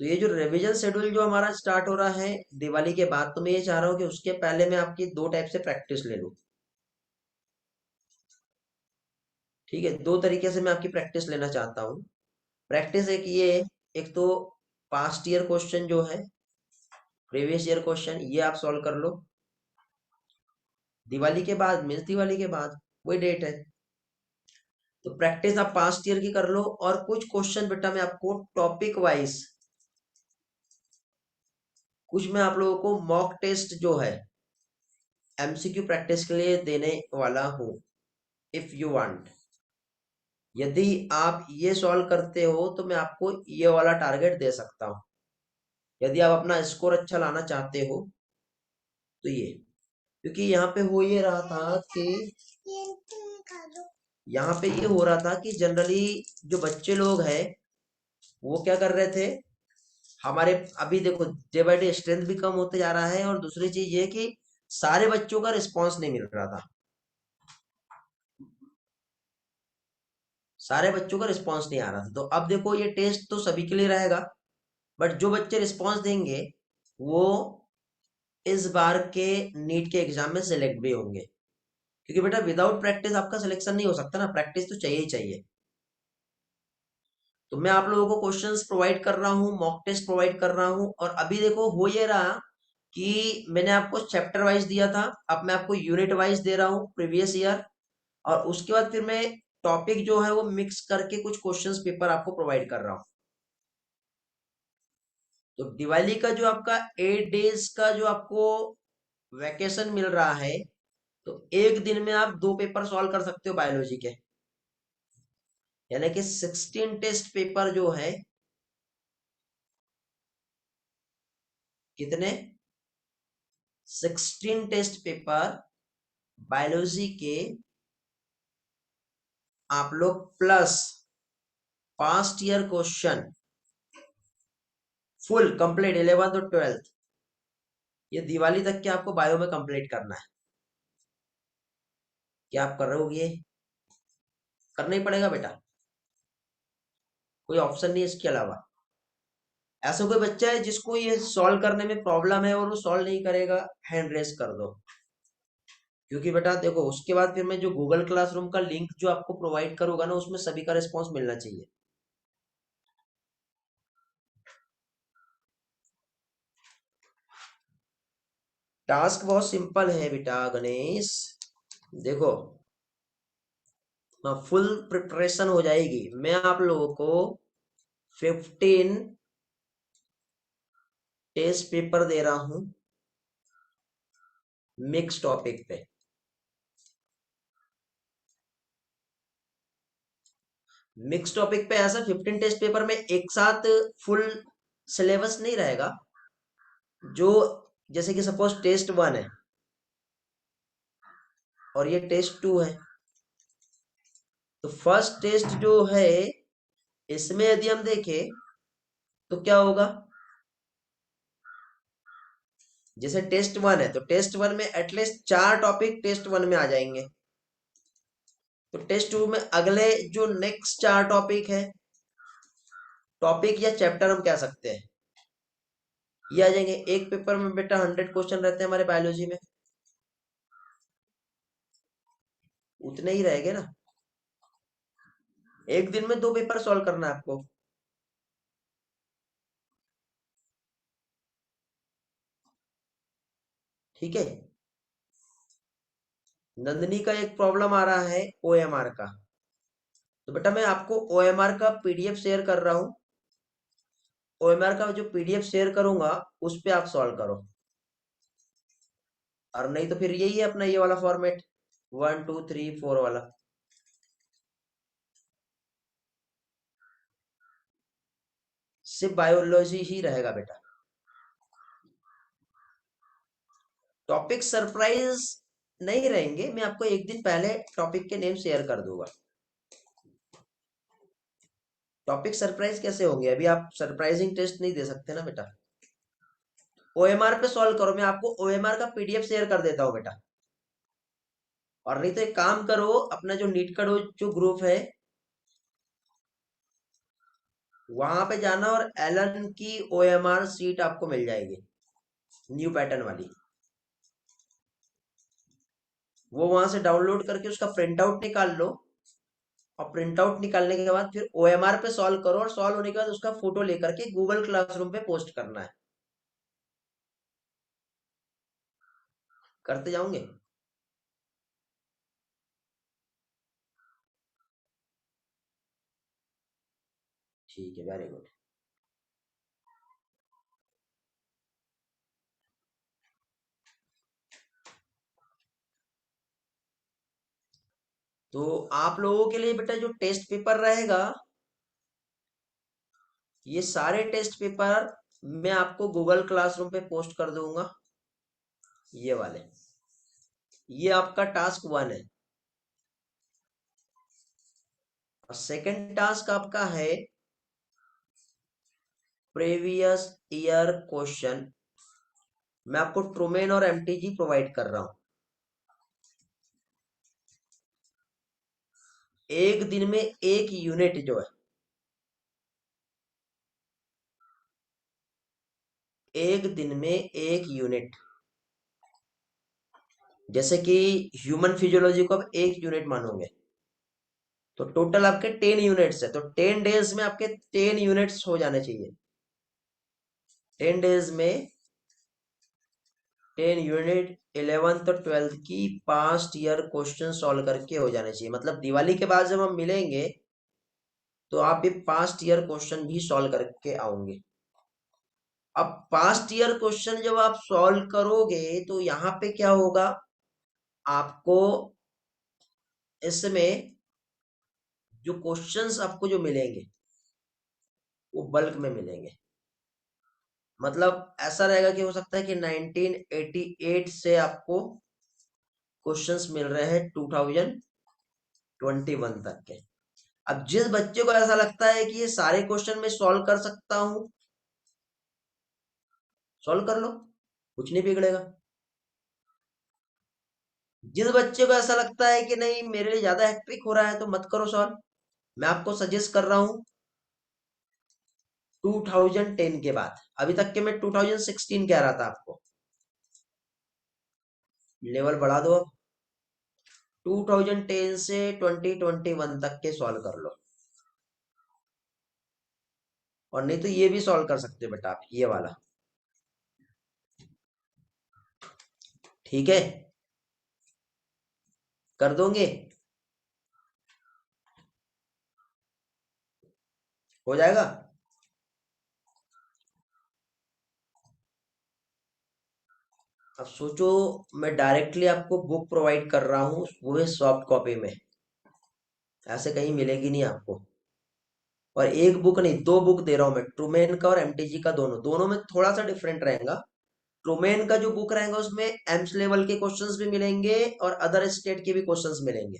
तो ये जो रिवीजन शेड्यूल जो हमारा स्टार्ट हो रहा है दिवाली के बाद, तो मैं ये चाह रहा हूँ कि उसके पहले मैं आपकी 2 टाइप से प्रैक्टिस ले लूँ। ठीक है, 2 तरीके से मैं आपकी प्रैक्टिस लेना चाहता हूँ। प्रैक्टिस एक ये, एक तो पास्ट ईयर क्वेश्चन जो है, प्रीवियस ईयर क्वेश्चन, ये आप सॉल्व कर लो। दिवाली के बाद मीन्स दिवाली के बाद वही डेट है। तो प्रैक्टिस आप पास्ट ईयर की कर लो, और कुछ क्वेश्चन बेटा मैं आपको टॉपिक वाइज, कुछ मैं आप लोगों को मॉक टेस्ट जो है एमसीक्यू प्रैक्टिस के लिए देने वाला हूँ। इफ यू वांट, यदि आप ये सॉल्व करते हो तो मैं आपको ये वाला टारगेट दे सकता हूँ। यदि आप अपना स्कोर अच्छा लाना चाहते हो तो ये, क्योंकि यहाँ पे हो ये रहा था कि यहाँ पे ये हो रहा था कि जनरली जो बच्चे लोग हैं वो क्या कर रहे थे हमारे। अभी देखो, डे बाय डे स्ट्रेंथ भी कम होते जा रहा है, और दूसरी चीज ये कि सारे बच्चों का रिस्पांस नहीं मिल रहा था। सारे बच्चों का रिस्पांस नहीं आ रहा था। तो अब देखो, ये टेस्ट तो सभी के लिए रहेगा, बट जो बच्चे रिस्पांस देंगे वो इस बार के नीट के एग्जाम में सिलेक्ट भी होंगे। क्योंकि बेटा विदाउट प्रैक्टिस आपका सिलेक्शन नहीं हो सकता ना, प्रैक्टिस तो चाहिए ही चाहिए। तो मैं आप लोगों को क्वेश्चंस प्रोवाइड कर रहा हूँ, मॉक टेस्ट प्रोवाइड कर रहा हूँ, और अभी देखो हो ये रहा कि मैंने आपको चैप्टर वाइज दिया था, अब मैं आपको यूनिट वाइज दे रहा हूँ प्रीवियस ईयर, और उसके बाद फिर मैं टॉपिक जो है वो मिक्स करके कुछ क्वेश्चंस पेपर आपको प्रोवाइड कर रहा हूँ। तो दिवाली का जो आपका 8 डेज का जो आपको वैकेशन मिल रहा है, तो एक दिन में आप 2 पेपर सॉल्व कर सकते हो बायोलॉजी के, यानी कि 16 टेस्ट पेपर जो है, कितने, 16 टेस्ट पेपर बायोलॉजी के आप लोग plus past year question full complete 11th और 12th, ये दिवाली तक के आपको बायो में कंप्लीट करना है। क्या आप कर रहे हो ये, करना ही पड़ेगा बेटा, कोई ऑप्शन नहीं है इसके अलावा। ऐसा कोई बच्चा है जिसको ये सॉल्व करने में प्रॉब्लम है और वो सॉल्व नहीं करेगा, हैंड रेस कर दो। क्योंकि बेटा देखो, उसके बाद फिर मैं जो गूगल क्लासरूम का लिंक जो आपको प्रोवाइड करूंगा ना, उसमें सभी का रिस्पॉन्स मिलना चाहिए। टास्क बहुत सिंपल है बेटा गणेश, देखो, फुल प्रिपरेशन हो जाएगी। मैं आप लोगों को 15 टेस्ट पेपर दे रहा हूं मिक्स टॉपिक पे। मिक्स टॉपिक पे ऐसा 15 टेस्ट पेपर में एक साथ फुल सिलेबस नहीं रहेगा। जो, जैसे कि सपोज टेस्ट 1 है और ये टेस्ट 2 है, तो फर्स्ट टेस्ट जो है इसमें यदि हम देखें तो क्या होगा, जैसे टेस्ट 1 है तो टेस्ट 1 में एटलीस्ट 4 टॉपिक टेस्ट 1 में आ जाएंगे, तो टेस्ट 2 में अगले जो नेक्स्ट 4 टॉपिक है, टॉपिक या चैप्टर हम कह सकते हैं, ये आ जाएंगे। एक पेपर में बेटा 100 क्वेश्चन रहते हैं हमारे बायोलॉजी में, उतने ही रहेंगे ना। एक दिन में 2 पेपर सॉल्व करना है आपको। ठीक है, नंदनी का एक प्रॉब्लम आ रहा है ओएमआर का, तो बेटा मैं आपको ओएमआर का पीडीएफ शेयर कर रहा हूँ। ओएमआर का जो पीडीएफ शेयर करूंगा उस पे आप सॉल्व करो, और नहीं तो फिर यही है अपना ये वाला फॉर्मेट, 1 2 3 4 वाला। सिर्फ बायोलॉजी ही रहेगा बेटा। टॉपिक सरप्राइज नहीं रहेंगे, मैं आपको एक दिन पहले टॉपिक के नेम शेयर कर दूंगा। टॉपिक सरप्राइज कैसे होंगे, अभी आप सरप्राइजिंग टेस्ट नहीं दे सकते ना बेटा। ओएमआर पे सॉल्व करो, मैं आपको ओएमआर का पीडीएफ शेयर कर देता हूँ बेटा। और नहीं तो एक काम करो, अपना जो नीट का जो ग्रुप है वहां पे जाना, और एलन की ओएमआर सीट आपको मिल जाएगी, न्यू पैटर्न वाली। वो वहां से डाउनलोड करके उसका प्रिंट आउट निकाल लो, और प्रिंट आउट निकालने के बाद फिर ओएमआर पे सॉल्व करो, और सॉल्व होने के बाद उसका फोटो लेकर के गूगल क्लासरूम पे पोस्ट करना है। करते जाओगे, ठीक है, वेरी गुड। तो आप लोगों के लिए बेटा जो टेस्ट पेपर रहेगा, ये सारे टेस्ट पेपर मैं आपको गूगल क्लासरूम पे पोस्ट कर दूंगा, ये वाले। ये आपका टास्क 1 है, और सेकंड टास्क आपका है प्रीवियस ईयर क्वेश्चन। मैं आपको ट्रूमेन और एमटीजी प्रोवाइड कर रहा हूं। एक दिन में एक यूनिट जो है, एक दिन में एक यूनिट, जैसे कि ह्यूमन फिजियोलॉजी को आप एक यूनिट मानोगे, तो टोटल आपके 10 यूनिट्स है, तो 10 डेज में आपके 10 यूनिट्स हो जाने चाहिए। 10 डेज में 10 यूनिट 11th और 12th की पास्ट ईयर क्वेश्चन सॉल्व करके हो जाने चाहिए। मतलब दिवाली के बाद जब हम मिलेंगे तो आप ये पास्ट ईयर क्वेश्चन भी सॉल्व करके आओगे। अब पास्ट ईयर क्वेश्चन जब आप सॉल्व करोगे तो यहाँ पे क्या होगा, आपको इसमें जो क्वेश्चंस आपको जो मिलेंगे वो बल्क में मिलेंगे। मतलब ऐसा रहेगा कि हो सकता है कि 1988 से आपको क्वेश्चंस मिल रहे हैं 2021 तक के। अब जिस बच्चे को ऐसा लगता है कि ये सारे क्वेश्चन मैं सॉल्व कर सकता हूं, सॉल्व कर लो, कुछ नहीं बिगड़ेगा। जिस बच्चे को ऐसा लगता है कि नहीं मेरे लिए ज्यादा हेक्टिक हो रहा है तो मत करो सॉल्व, मैं आपको सजेस्ट कर रहा हूं 2010 के बाद। अभी तक के मैं 2016 कह रहा था आपको, लेवल बढ़ा दो अब। 2010 से 2021 तक के सॉल्व कर लो। और नहीं तो ये भी सॉल्व कर सकते हो बेटा आप, ये वाला। ठीक है, कर दोगे, हो जाएगा। अब सोचो, मैं डायरेक्टली आपको बुक प्रोवाइड कर रहा हूँ, वो है सॉफ्ट कॉपी में, ऐसे कहीं मिलेगी नहीं आपको। और एक बुक नहीं, दो बुक दे रहा हूँ मैं, ट्रूमेन का और एमटीजी का, दोनों दोनों में थोड़ा सा डिफरेंट रहेगा। ट्रूमेन का जो बुक रहेगा उसमें एम्स लेवल के क्वेश्चंस भी मिलेंगे और अदर स्टेट के भी क्वेश्चंस मिलेंगे।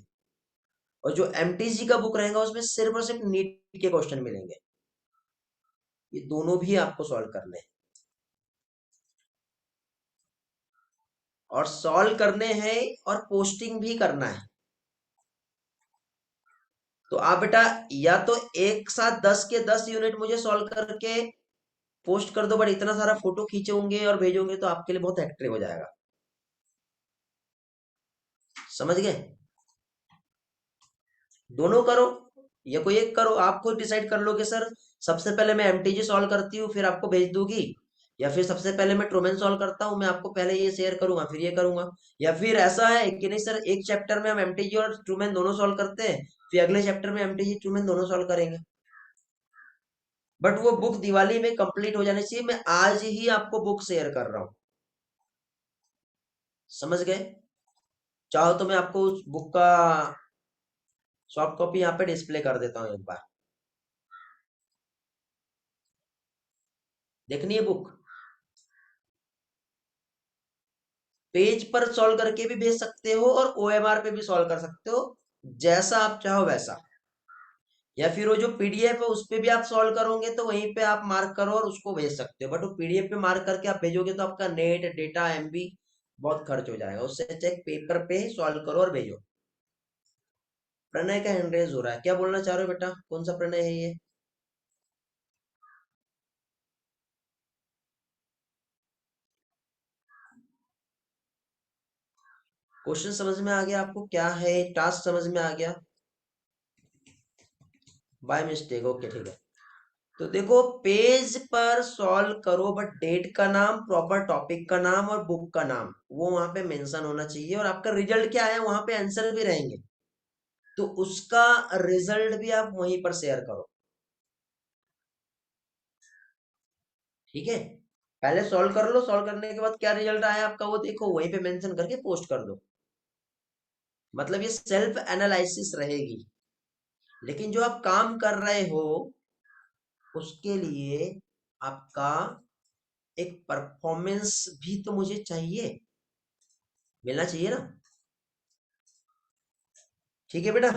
और जो एमटीजी का बुक रहेगा उसमें सिर्फ और सिर्फ नीट के क्वेश्चन मिलेंगे। ये दोनों भी आपको सॉल्व करने हैं। और सॉल्व करने हैं और पोस्टिंग भी करना है। तो आप बेटा या तो एक साथ 10 के 10 यूनिट मुझे सॉल्व करके पोस्ट कर दो, बट इतना सारा फोटो खींचोगे और भेजोगे तो आपके लिए बहुत हेक्टिक हो जाएगा। समझ गए? दोनों करो या कोई एक करो, आप खुद डिसाइड कर लो कि सर सबसे पहले मैं एमटीजी सॉल्व करती हूँ फिर आपको भेज दूंगी, या फिर सबसे पहले मैं ट्रूमेन सॉल्व करता हूँ, मैं आपको पहले ये शेयर करूंगा फिर ये करूंगा। या फिर ऐसा है कि नहीं सर, एक चैप्टर में हम एमटीजी और ट्रूमेन दोनों सॉल्व करते हैं, फिर अगले चैप्टर में एमटीजी ट्रूमेन दोनों सॉल्व करेंगे। बट वो बुक दिवाली में कंप्लीट हो जानी चाहिए। मैं आज ही आपको बुक शेयर कर रहा हूँ। समझ गए? चाहो तो मैं आपको उस बुक का सॉफ्ट कॉपी यहाँ पे डिस्प्ले कर देता हूँ एक बार, देखनी है बुक। पेज पर सॉल्व करके भी भेज सकते हो और ओएमआर पे भी सॉल्व कर सकते हो, जैसा आप चाहो वैसा। या फिर वो जो पीडीएफ है उस पे भी आप सॉल्व करोगे तो वहीं पे आप मार्क करो और उसको भेज सकते हो। बट वो पीडीएफ पे मार्क करके आप भेजोगे तो आपका नेट डेटा एमबी बहुत खर्च हो जाएगा। उससे अच्छा एक पेपर पे सॉल्व करो और भेजो। प्रणय का हैंड रेज हो रहा है, क्या बोलना चाह रहे हो बेटा, कौन सा प्रणय है ये? क्वेश्चन समझ में आ गया आपको, क्या है टास्क समझ में आ गया? बाय मिस्टेक, ओके ठीक है। तो देखो, पेज पर सॉल्व करो बट डेट का नाम, प्रॉपर टॉपिक का नाम और बुक का नाम वो वहां पे मेंशन होना चाहिए, और आपका रिजल्ट क्या है वहां पे आंसर भी रहेंगे, तो उसका रिजल्ट भी आप वहीं पर शेयर करो। ठीक है, पहले सॉल्व कर लो, सॉल्व करने के बाद क्या रिजल्ट आया आपका वो देखो, वहीं पे मेंशन करके पोस्ट कर दो। मतलब ये सेल्फ एनालिसिस रहेगी। लेकिन जो आप काम कर रहे हो उसके लिए आपका एक परफॉर्मेंस भी तो मुझे चाहिए, मिलना चाहिए ना। ठीक है बेटा,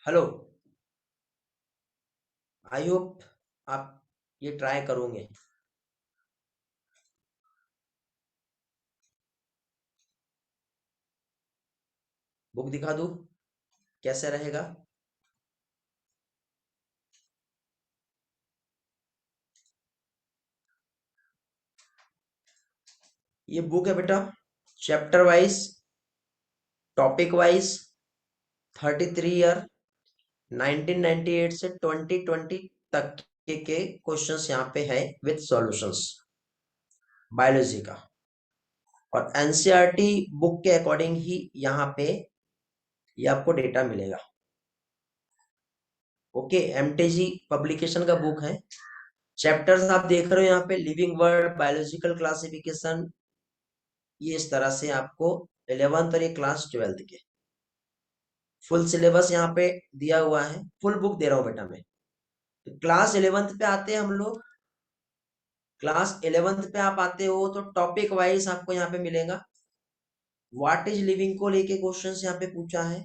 हेलो, आई होप आप ये ट्राई करोगे। बुक दिखा दूं, कैसे रहेगा? ये बुक है बेटा, chapter wise, topic wise, 33 year 1998 से 2020 तक के क्वेश्चंस यहाँ पे है विद सॉल्यूशंस, बायोलॉजी का। और एनसीईआरटी बुक के अकॉर्डिंग ही यहाँ पे ये आपको डेटा मिलेगा। ओके, एमटीजी पब्लिकेशन का बुक है। चैप्टर्स आप देख रहे हो यहाँ पे, लिविंग वर्ड, बायोलॉजिकल क्लासिफिकेशन, ये इस तरह से आपको 11th और ये क्लास 12th के फुल सिलेबस यहाँ पे दिया हुआ है। फुल बुक दे रहा हूँ बेटा मैं। तो क्लास 11th पे आते हैं हम लोग। क्लास 11th पे आप आते हो तो टॉपिक वाइज आपको यहाँ पे मिलेगा। व्हाट इज लिविंग को लेके क्वेश्चन यहाँ पे पूछा है,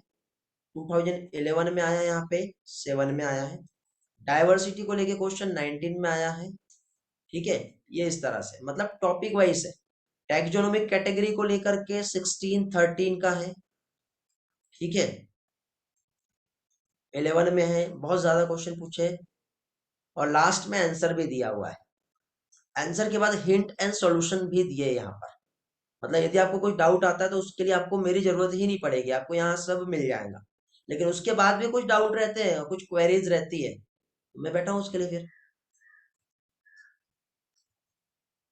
2011 में आया, यहाँ पे 7 में आया है। डाइवर्सिटी को लेके क्वेश्चन 19 में आया है। ठीक है, ये इस तरह से मतलब टॉपिक वाइज है। टैक्सोनोमिक कैटेगरी को लेकर के 16 13 का है। ठीक है, 11 में है, बहुत ज्यादा क्वेश्चन पूछे। और लास्ट में आंसर भी दिया हुआ है। आंसर के बाद हिंट एंड सॉल्यूशन भी दिए यहाँ पर। मतलब यदि आपको कोई डाउट आता है तो उसके लिए आपको मेरी जरूरत ही नहीं पड़ेगी, आपको यहाँ सब मिल जाएगा। लेकिन उसके बाद भी कुछ डाउट रहते हैं, कुछ क्वेरीज रहती है, तो मैं बैठा हूँ उसके लिए फिर।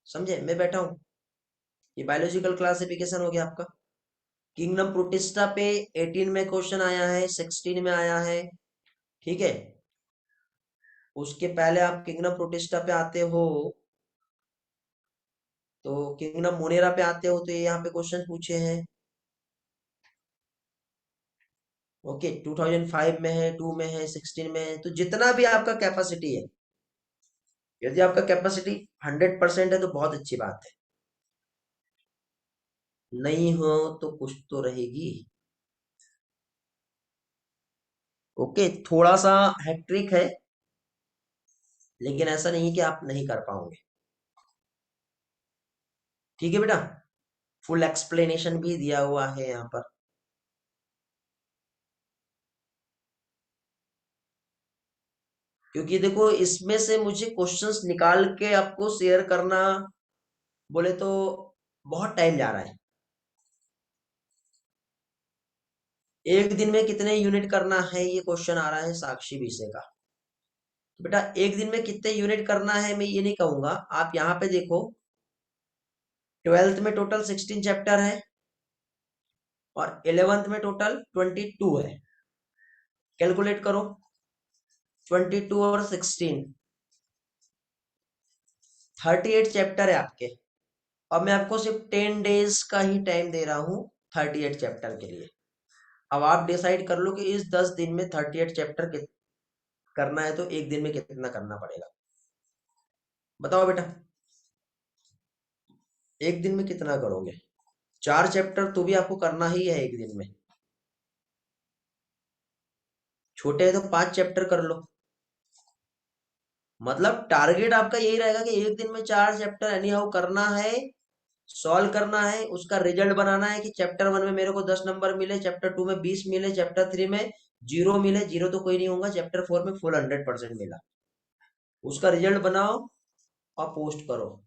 समझे, मैं बैठा हूँ। ये बायोलॉजिकल क्लासिफिकेशन हो गया आपका। किंगडम प्रोटिस्टा पे 18 में क्वेश्चन आया है, 16 में आया है। ठीक है, उसके पहले आप किंगडम प्रोटिस्टा पे आते हो, तो किंगडम मोनेरा पे आते हो तो ये यहाँ पे क्वेश्चन पूछे हैं। ओके, 2005 में है, 2 में है, 16 में है। तो जितना भी आपका कैपेसिटी है, यदि आपका कैपेसिटी 100% है तो बहुत अच्छी बात है। नहीं हो तो कुछ तो रहेगी। ओके, थोड़ा सा हैट्रिक है, लेकिन ऐसा नहीं कि आप नहीं कर पाओगे। ठीक है बेटा, फुल एक्सप्लेनेशन भी दिया हुआ है यहाँ पर। क्योंकि देखो इसमें से मुझे क्वेश्चंस निकाल के आपको शेयर करना बोले तो बहुत टाइम जा रहा है। एक दिन में कितने यूनिट करना है ये क्वेश्चन आ रहा है साक्षी विषय का। तो बेटा एक दिन में कितने यूनिट करना है मैं ये नहीं कहूंगा, आप यहाँ पे देखो। 12th में टोटल 16 चैप्टर है और 11th में टोटल 22 है। कैलकुलेट करो, 22 और 16, 38 चैप्टर है आपके। अब मैं आपको सिर्फ 10 डेज का ही टाइम दे रहा हूँ 38 चैप्टर के लिए। अब आप डिसाइड कर लो कि इस 10 दिन में 38 चैप्टर करना है तो एक दिन में कितना करना पड़ेगा। बताओ बेटा, एक दिन में कितना करोगे? 4 चैप्टर तो भी आपको करना ही है एक दिन में। छोटे है तो 5 चैप्टर कर लो। मतलब टारगेट आपका यही रहेगा कि एक दिन में 4 चैप्टर एनी हाउ करना है, सॉल्व करना है, उसका रिजल्ट बनाना है कि चैप्टर 1 में मेरे को 10 नंबर मिले, चैप्टर 2 में 20 मिले, चैप्टर 3 में 0 मिले। 0 तो कोई नहीं होगा, चैप्टर 4 में फुल 100% मिला। उसका रिजल्ट बनाओ और पोस्ट करो।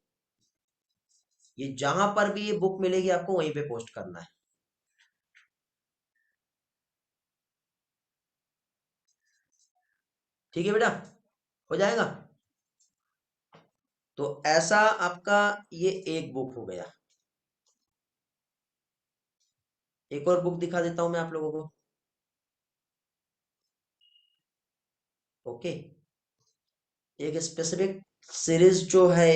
ये जहां पर भी ये बुक मिलेगी आपको वहीं पे पोस्ट करना है। ठीक है बेटा, हो जाएगा। तो ऐसा आपका ये एक बुक हो गया। एक और बुक दिखा देता हूं मैं आप लोगों को। ओके, एक स्पेसिफिक सीरीज जो है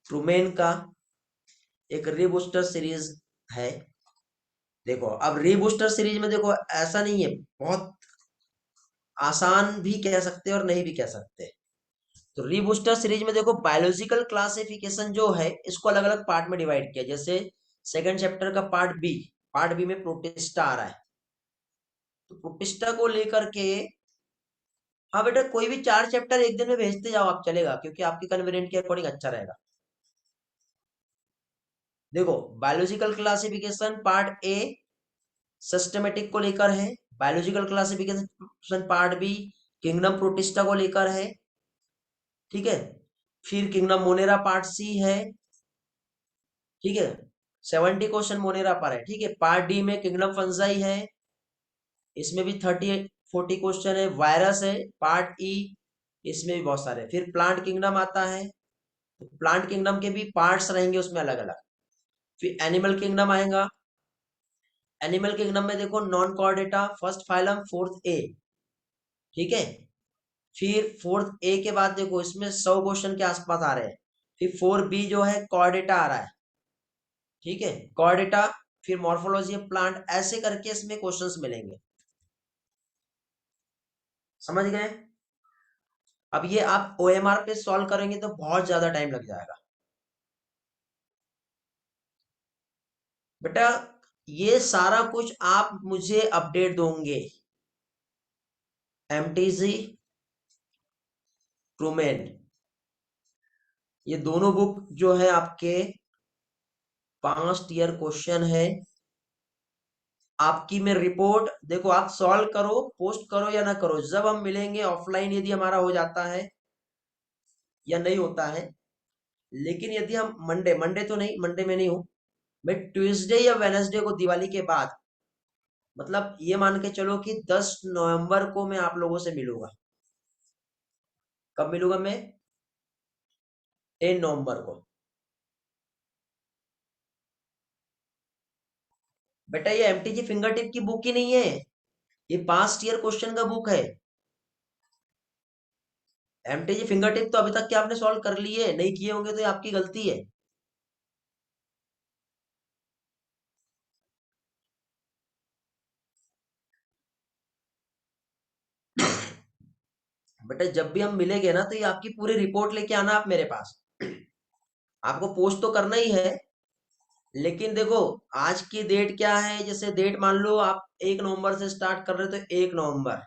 ट्रूमेन का, एक रीबूस्टर सीरीज है। देखो अब रीबूस्टर सीरीज में देखो ऐसा नहीं है, बहुत आसान भी कह सकते हैं और नहीं भी कह सकते। तो रीबूस्टर सीरीज में देखो बायोलॉजिकल क्लासिफिकेशन जो है इसको अलग अलग पार्ट में डिवाइड किया। जैसे सेकंड चैप्टर का पार्ट बी में प्रोटिस्टा आ रहा है। तो प्रोटिस्टा को लेकर के, हाँ बेटा कोई भी 4 चैप्टर एक दिन में भेजते जाओ आप, चलेगा, क्योंकि आपके कन्वीनियंट के अकॉर्डिंग अच्छा रहेगा। देखो biological classification part A systematic को लेकर है, biological classification part B kingdom Protista को लेकर है। ठीक है, फिर किंगडम मोनेरा पार्ट सी है। ठीक है, 70 क्वेश्चन मोनेरा पर है। ठीक है, पार्ट डी में किंगडम फंजाई है, इसमें भी 30 40 क्वेश्चन है। वायरस है पार्ट ई, इसमें भी बहुत सारे। फिर प्लांट किंगडम आता है, तो प्लांट किंगडम के भी पार्ट्स रहेंगे उसमें अलग अलग। फिर एनिमल किंगडम आएगा। एनिमल किंगडम में देखो non chordata first phylum fourth A, ठीक है। फिर फोर्थ ए के बाद देखो इसमें 100 क्वेश्चन के आसपास आ रहे हैं। फिर 4 बी जो है कॉर्डेटा आ रहा है, ठीक है, कॉर्डेटा। फिर मॉर्फोलॉजी ऑफ प्लांट, ऐसे करके इसमें क्वेश्चंस मिलेंगे। समझ गए? अब ये आप ओएमआर पे सॉल्व करेंगे तो बहुत ज्यादा टाइम लग जाएगा बेटा। ये सारा कुछ आप मुझे अपडेट दोगे। एमटीजी, ट्रूमेन, ये दोनों बुक जो है आपके 5 ईयर क्वेश्चन है। आपकी मैं रिपोर्ट देखो, आप सॉल्व करो, पोस्ट करो या ना करो, जब हम मिलेंगे ऑफलाइन, यदि हमारा हो जाता है या नहीं होता है, लेकिन यदि हम मंडे, मंडे तो नहीं, मंडे में नहीं हूं मैं, ट्यूसडे या वेनसडे को दिवाली के बाद, मतलब ये मान के चलो कि 10 नवंबर को मैं आप लोगों से मिलूंगा। कब मिलूंगा मैं? 10 नवंबर को। बेटा ये एमटीजी फिंगर टिप की बुक ही नहीं है, ये 5 ईयर क्वेश्चन का बुक है। एमटीजी फिंगर टिप तो अभी तक क्या आपने सॉल्व कर लिए? नहीं किए होंगे तो ये आपकी गलती है। बेटा जब भी हम मिलेंगे ना, तो ये आपकी पूरी रिपोर्ट लेके आना आप मेरे पास। आपको पोस्ट तो करना ही है, लेकिन देखो आज की डेट क्या है, जैसे डेट मान लो आप 1 नवंबर से स्टार्ट कर रहे हो, तो 1 नवंबर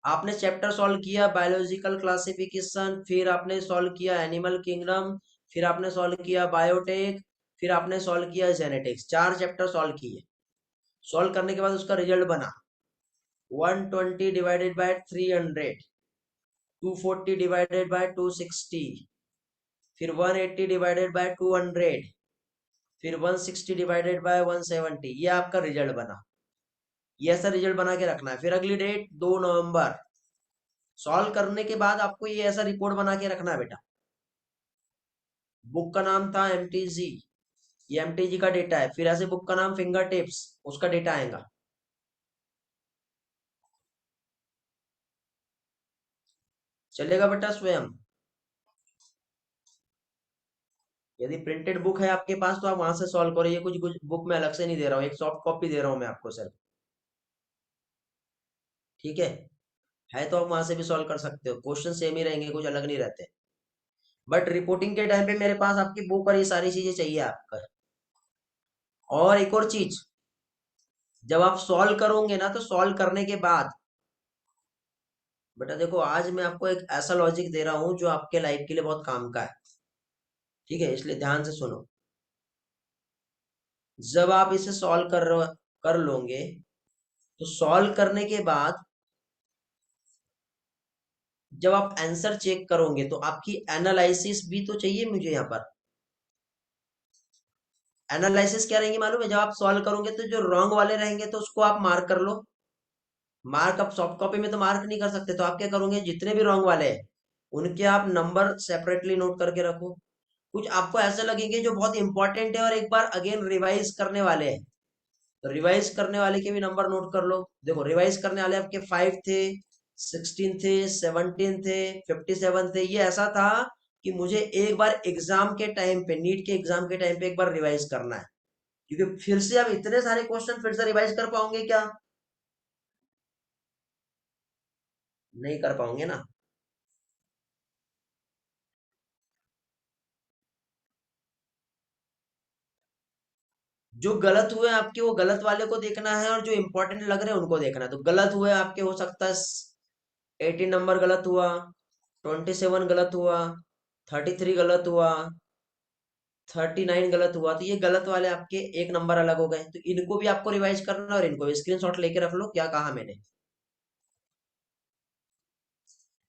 आपने चैप्टर सॉल्व किया बायोलॉजिकल क्लासिफिकेशन, फिर आपने सॉल्व किया एनिमल किंगडम, फिर आपने सॉल्व किया बायोटेक, फिर आपने सॉल्व किया जेनेटिक्स। 4 चैप्टर सॉल्व किए। सॉल्व करने के बाद उसका रिजल्ट बना 120 डिवाइडेड बाय 300, 240 डिवाइडेड बाय 260, फिर 180 डिवाइडेड बाय 200, फिर 160 डिवाइडेड बाय 170। ये आपका रिजल्ट बना। ये ऐसा रिजल्ट बना के रखना है। फिर अगली डेट 2 नवंबर, सॉल्व करने के बाद आपको ये ऐसा रिपोर्ट बना के रखना है बेटा। बुक का नाम था एमटीजी, ये एमटीजी का डेटा है। फिर ऐसे बुक का नाम फिंगर टिप्स, उसका डेटा आएगा। चलेगा बेटा स्वयं? यदि प्रिंटेड बुक है आपके पास तो आप वहां से सॉल्व करो, ये कुछ कुछ बुक में अलग से नहीं दे रहा हूँ, एक सॉफ्ट कॉपी दे रहा हूँ मैं आपको सर, ठीक है तो आप वहां से भी सॉल्व कर सकते हो, क्वेश्चन सेम ही रहेंगे, कुछ अलग नहीं रहते। बट रिपोर्टिंग के टाइम पे मेरे पास आपकी बुक और ये सारी चीजें चाहिए आपका। और एक और चीज, जब आप सॉल्व करोगे ना, तो सॉल्व करने के बाद बेटा देखो, आज मैं आपको एक ऐसा लॉजिक दे रहा हूँ जो आपके लाइफ के लिए बहुत काम का है, ठीक है, इसलिए ध्यान से सुनो। जब आप इसे सॉल्व कर लोगे, तो सॉल्व करने के बाद जब आप आंसर चेक करोगे, तो आपकी एनालिसिस भी तो चाहिए मुझे यहाँ पर। एनालिसिस क्या रहेंगी मालूम है? जब आप सॉल्व करोगे तो जो रॉन्ग वाले रहेंगे तो उसको आप मार्क कर लो। मार्क आप सॉफ्ट कॉपी में तो मार्क नहीं कर सकते, तो आप क्या करोगे, जितने भी रॉन्ग वाले हैं उनके आप नंबर सेपरेटली नोट करके रखो। कुछ आपको ऐसे लगेंगे जो बहुत इंपॉर्टेंट है और एक बार अगेन रिवाइज करने वाले हैं, तो रिवाइज करने वाले के भी नंबर नोट कर लो। देखो रिवाइज करने वाले आपके 5 थे, 16 थे, 17 थे, 57 थे। ये ऐसा था कि मुझे एक बार एग्जाम के टाइम पे, नीट के एग्जाम के टाइम पे एक बार रिवाइज करना है, क्योंकि फिर से आप इतने सारे क्वेश्चन फिर से रिवाइज कर पाओगे क्या? नहीं कर पाओगे ना। जो गलत हुए आपके, वो गलत वाले को देखना है, और जो इंपॉर्टेंट लग रहे हैं उनको देखना है। तो गलत हुए आपके, हो सकता है 18 नंबर गलत हुआ, 27 गलत हुआ, 33 गलत हुआ, 39 गलत हुआ, तो ये गलत वाले आपके 1 नंबर अलग हो गए। तो इनको भी आपको रिवाइज करना है, और इनको भी स्क्रीनशॉट लेके रख लो क्या कहा मैंने।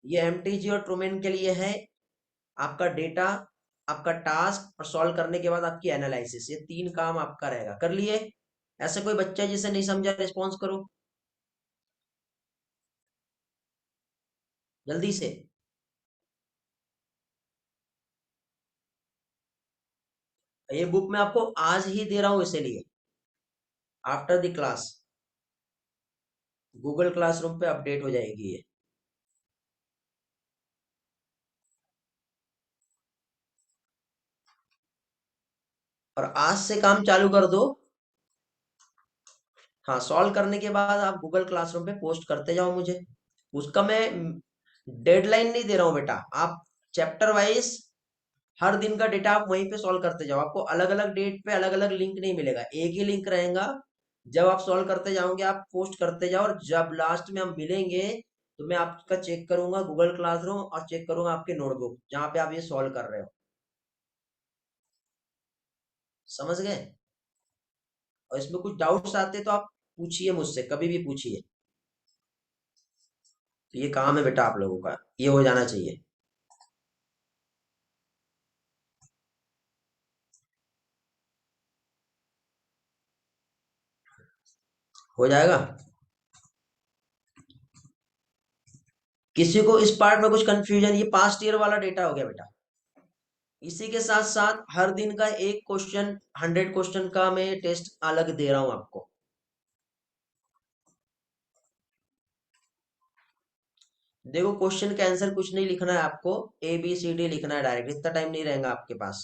ये एमटीजी और ट्रूमेन के लिए है। आपका डेटा, आपका टास्क, और सॉल्व करने के बाद आपकी एनालिसिस, ये 3 काम आपका रहेगा। कर लिए? ऐसे कोई बच्चा है जिसे नहीं समझा, रिस्पॉन्स करो जल्दी से। ये बुक मैं आपको आज ही दे रहा हूँ, इसीलिए after the class Google classroom पे अपडेट हो जाएगी ये। और आज से काम चालू कर दो। हाँ, सॉल्व करने के बाद आप गूगल क्लासरूम पे पोस्ट करते जाओ मुझे। उसका मैं डेडलाइन नहीं दे रहा हूँ बेटा। आप चैप्टर वाइज हर दिन का डेटा आप वहीं पे सॉल्व करते जाओ। आपको अलग अलग डेट पे अलग अलग लिंक नहीं मिलेगा, एक ही लिंक रहेगा। जब आप सॉल्व करते जाओगे आप पोस्ट करते जाओ, और जब लास्ट में हम मिलेंगे तो मैं आपका चेक करूंगा गूगल क्लासरूम और चेक करूंगा आपके नोटबुक जहाँ पे आप ये सॉल्व कर रहे हो। समझ गए? और इसमें कुछ डाउट्स आते तो आप पूछिए मुझसे, कभी भी पूछिए। तो ये काम है बेटा आप लोगों का, ये हो जाना चाहिए। हो जाएगा। किसी को इस पार्ट में कुछ कंफ्यूजन, ये पास्ट ईयर वाला डेटा हो गया बेटा। इसी के साथ साथ हर दिन का एक क्वेश्चन, 100 क्वेश्चन का मैं टेस्ट अलग दे रहा हूं आपको। देखो, क्वेश्चन का आंसर कुछ नहीं लिखना है आपको, ABCD लिखना है डायरेक्ट, इतना टाइम नहीं रहेगा आपके पास।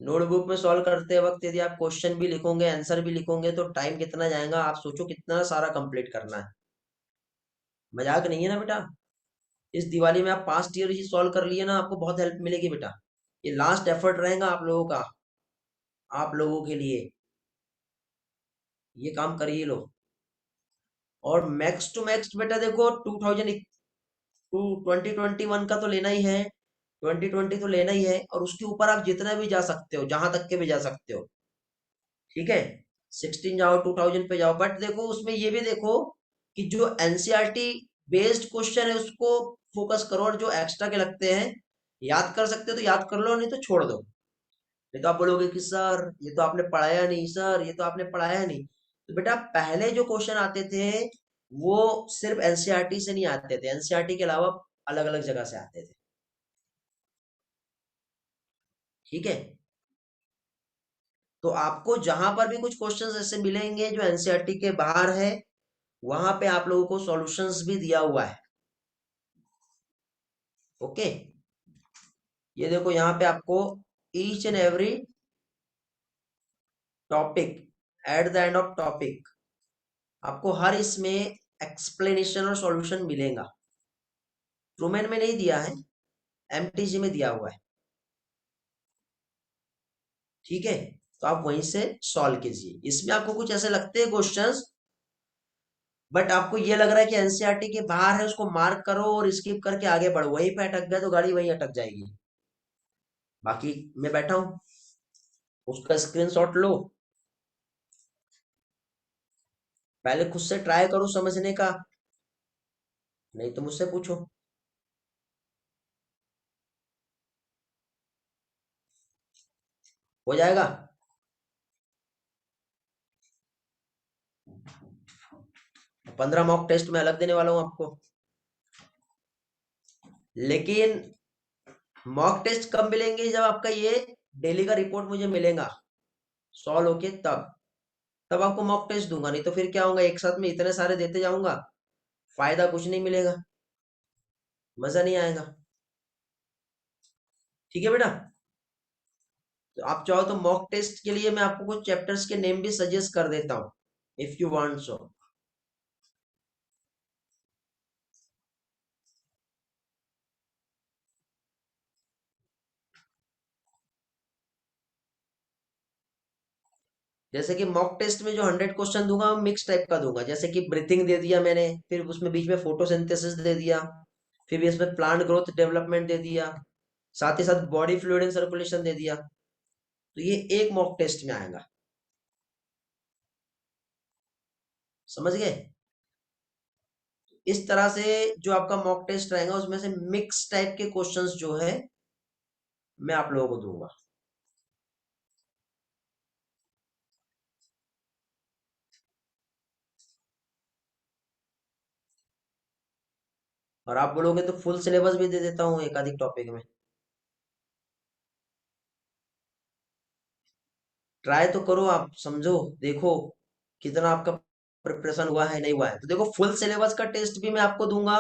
नोटबुक में सॉल्व करते वक्त यदि आप क्वेश्चन भी लिखोगे आंसर भी लिखोगे तो टाइम कितना जाएगा, आप सोचो कितना सारा कंप्लीट करना है। मजाक नहीं है ना बेटा। इस दिवाली में आप पास्ट ईयर ही सॉल्व कर लिए ना, आपको बहुत हेल्प मिलेगी बेटा। ये लास्ट एफर्ट रहेगा आप लोगों का, आप लोगों के लिए। ये काम करिए लो। और मैक्स टू मैक्स बेटा देखो, 2021 का तो लेना ही है, 2020 तो लेना ही है, और उसके ऊपर आप जितना भी जा सकते हो, जहां तक के भी जा सकते हो। ठीक है, 16 जाओ, 2000 पे जाओ, बट देखो उसमें ये भी देखो कि जो एनसीईआरटी बेस्ड क्वेश्चन है उसको फोकस करो, और जो एक्स्ट्रा के लगते हैं याद कर सकते हो तो याद कर लो, नहीं तो छोड़ दो। नहीं तो आप बोलोगे कि सर ये तो आपने पढ़ाया नहीं, सर ये तो आपने पढ़ाया नहीं। तो बेटा पहले जो क्वेश्चन आते थे वो सिर्फ एनसीईआरटी से नहीं आते थे, एनसीईआरटी के अलावा अलग अलग जगह से आते थे। ठीक है, तो आपको जहां पर भी कुछ क्वेश्चंस ऐसे मिलेंगे जो एनसीईआरटी के बाहर है, वहां पे आप लोगों को सॉल्यूशंस भी दिया हुआ है। ओके, ये देखो यहाँ पे आपको each and every topic, at the end of topic आपको हर इसमें एक्सप्लेनेशन और सॉल्यूशन मिलेगा। ट्रूमेन में नहीं दिया है, एमटीजी में दिया हुआ है। ठीक है, तो आप वहीं से सॉल्व कीजिए। इसमें आपको कुछ ऐसे लगते हैं क्वेश्चंस, बट आपको ये लग रहा है कि एनसीईआरटी के बाहर है, उसको मार्क करो और स्किप करके आगे बढ़ो, वहीं पे अटक गया तो गाड़ी वहीं अटक जाएगी। बाकी मैं बैठा हूं, उसका स्क्रीनशॉट लो, पहले खुद से ट्राई करो समझने का, नहीं तो मुझसे पूछो। हो जाएगा। 15 मॉक टेस्ट में अलग देने वाला हूं आपको। लेकिन मॉक टेस्ट कब मिलेंगे, जब आपका ये डेली का रिपोर्ट मुझे मिलेगा सॉल्व होके, तब तब आपको मॉक टेस्ट दूंगा। नहीं तो फिर क्या होगा, एक साथ में इतने सारे देते जाऊंगा, फायदा कुछ नहीं मिलेगा, मजा नहीं आएगा। ठीक है बेटा, तो आप चाहो तो मॉक टेस्ट के लिए मैं आपको कुछ चैप्टर्स के नेम भी सजेस्ट कर देता हूँ, इफ यू वांट सो। जैसे कि मॉक टेस्ट में जो 100 क्वेश्चन दूंगा वो मिक्स टाइप का दूंगा, जैसे कि ब्रीथिंग दे दिया मैंने, फिर उसमें बीच में फोटोसिंथेसिस दे दिया, फिर भी इसमें प्लांट ग्रोथ डेवलपमेंट दे दिया, साथ ही साथ बॉडी फ्लूइड एंड सर्कुलेशन दे दिया। तो ये एक मॉक टेस्ट में आएगा। समझ गए? इस तरह से जो आपका मॉक टेस्ट रहेगा उसमें से मिक्स टाइप के क्वेश्चंस जो है मैं आप लोगों को दूंगा। और आप बोलोगे तो फुल सिलेबस भी दे देता हूँ एक आधिक टॉपिक में। ट्राई तो करो, आप समझो, देखो कितना आपका प्रिपरेशन हुआ है नहीं हुआ है। तो देखो फुल सिलेबस का टेस्ट भी मैं आपको दूंगा,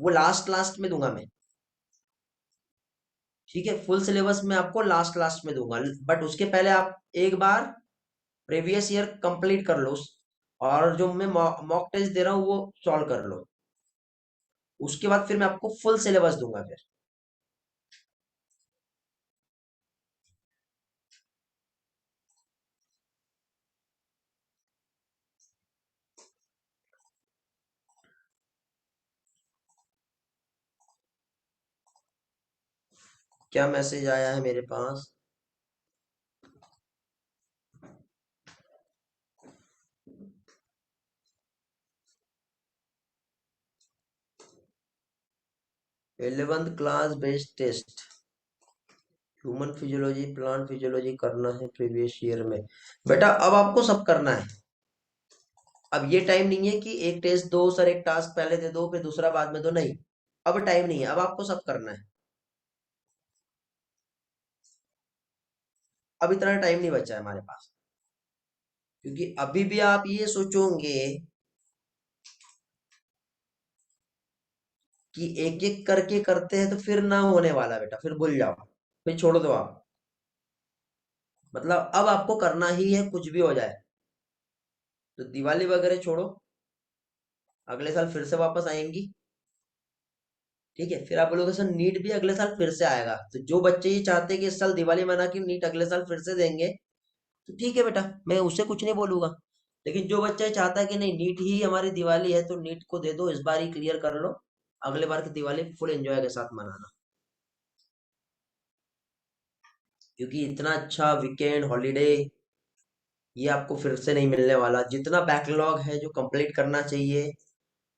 वो लास्ट लास्ट में दूंगा मैं। ठीक है, फुल सिलेबस में आपको लास्ट लास्ट में दूंगा, बट उसके पहले आप एक बार प्रीवियस ईयर कंप्लीट कर लो और जो मैं मॉक टेस्ट दे रहा हूँ वो सॉल्व कर लो। उसके बाद फिर मैं आपको फुल सिलेबस दूंगा फिर। क्या मैसेज आया है मेरे पास? 11th class based test, human physiology plant physiology करना है प्रीवियस ईयर में। बेटा अब आपको सब करना है। अब ये टाइम नहीं है कि एक टेस्ट दो सर, एक टास्क पहले दे दो फिर दूसरा बाद में दो, नहीं। अब टाइम नहीं है, अब आपको सब करना है। अब इतना टाइम नहीं बचा है हमारे पास, क्योंकि अभी भी आप ये सोचोगे कि एक एक करके करते हैं तो फिर ना होने वाला बेटा, फिर भूल जाओ, फिर छोड़ दो आप। मतलब अब आपको करना ही है कुछ भी हो जाए। तो दिवाली वगैरह छोड़ो, अगले साल फिर से वापस आएंगी। ठीक है, फिर आप बोलोगे सर नीट भी अगले साल फिर से आएगा, तो जो बच्चे ये चाहते हैं कि इस साल दिवाली मना के नीट अगले साल फिर से देंगे, तो ठीक है बेटा, मैं उससे कुछ नहीं बोलूंगा। लेकिन जो बच्चा ये चाहता है कि नहीं नीट ही हमारी दिवाली है, तो नीट को दे दो, इस बार ही क्लियर कर लो, अगले बार की दिवाली फुल एंजॉय के साथ मनाना। क्योंकि इतना अच्छा वीकेंड हॉलीडे ये आपको फिर से नहीं मिलने वाला। जितना बैकलॉग है जो कंप्लीट करना चाहिए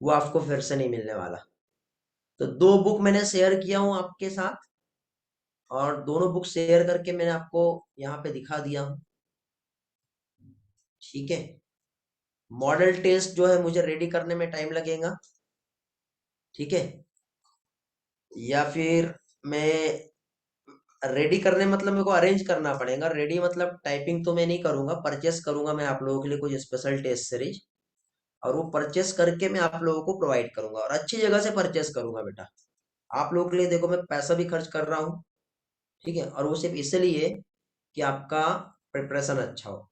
वो आपको फिर से नहीं मिलने वाला। तो दो बुक मैंने शेयर किया हूँ आपके साथ, और दोनों बुक शेयर करके मैंने आपको यहाँ पे दिखा दिया हूँ। ठीक है, मॉडल टेस्ट जो है मुझे रेडी करने में टाइम लगेगा। ठीक है, या फिर मैं रेडी करने मतलब मेरे को अरेंज करना पड़ेगा। रेडी मतलब टाइपिंग तो मैं नहीं करूंगा, परचेस करूंगा मैं आप लोगों के लिए कुछ स्पेशल टेस्ट सीरीज, और वो परचेस करके मैं आप लोगों को प्रोवाइड करूंगा, और अच्छी जगह से परचेस करूंगा बेटा। आप लोगों के लिए देखो मैं पैसा भी खर्च कर रहा हूँ। ठीक है, और वो सिर्फ इसलिए कि आपका प्रिपरेशन अच्छा हो।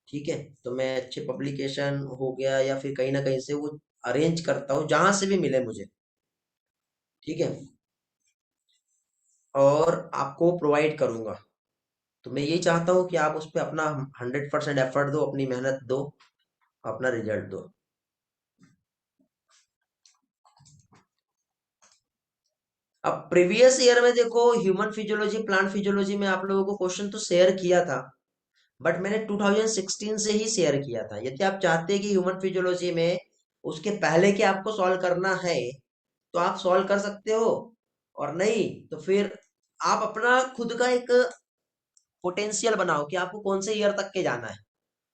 ठीक है, तो मैं अच्छे पब्लिकेशन हो गया या फिर कहीं ना कहीं से वो अरेंज करता हूँ, जहां से भी मिले मुझे। ठीक है, और आपको प्रोवाइड करूंगा। तो मैं यही चाहता हूँ कि आप उस पर अपना 100% एफर्ट दो, अपनी मेहनत दो, अपना रिजल्ट दो। अब प्रीवियस ईयर में देखो ह्यूमन फिजियोलॉजी प्लांट फिजियोलॉजी में आप लोगों को क्वेश्चन तो शेयर किया था, बट मैंने 2016 से ही शेयर किया था। यदि आप चाहते हैं कि ह्यूमन फिजियोलॉजी में उसके पहले के आपको सॉल्व करना है तो आप सॉल्व कर सकते हो, और नहीं तो फिर आप अपना खुद का एक पोटेंशियल बनाओ कि आपको कौन से ईयर तक के जाना है।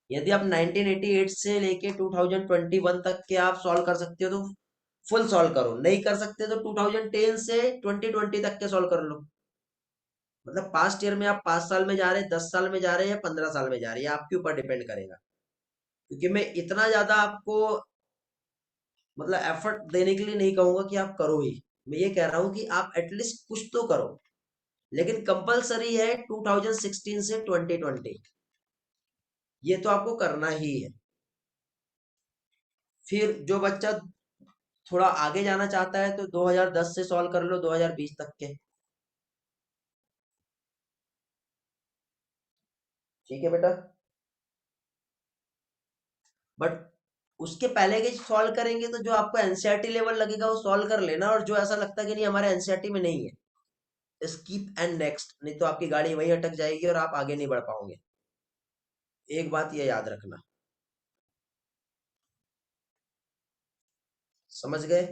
यदि आप 1988 से लेके 2021 तक के आप सॉल्व कर सकते हो तो फुल सॉल्व करो, नहीं कर सकते तो 2010 से 2020 तक के सॉल्व कर लो। मतलब पास्ट ईयर में आप 5 साल में जा रहे हैं, 10 साल में जा रहे हैं, या 15 साल में जा रहे हैं, ये आपके ऊपर डिपेंड करेगा। क्योंकि मैं इतना ज्यादा आपको मतलब एफर्ट देने के लिए नहीं कहूंगा कि आप करो ही। मैं ये कह रहा हूं कि आप एटलीस्ट कुछ तो करो, लेकिन कंपलसरी है 2016 से 2020, ये तो आपको करना ही है। फिर जो बच्चा थोड़ा आगे जाना चाहता है तो 2010 से सॉल्व कर लो 2020 तक के। ठीक है बेटा, बट उसके पहले के सॉल्व करेंगे तो जो आपको एनसीईआरटी लेवल लगेगा वो सॉल्व कर लेना, और जो ऐसा लगता है कि नहीं हमारे एनसीईआरटी में नहीं है, स्किप एंड नेक्स्ट, नहीं तो आपकी गाड़ी वहीं अटक जाएगी और आप आगे नहीं बढ़ पाओगे। एक बात ये याद रखना। समझ गए?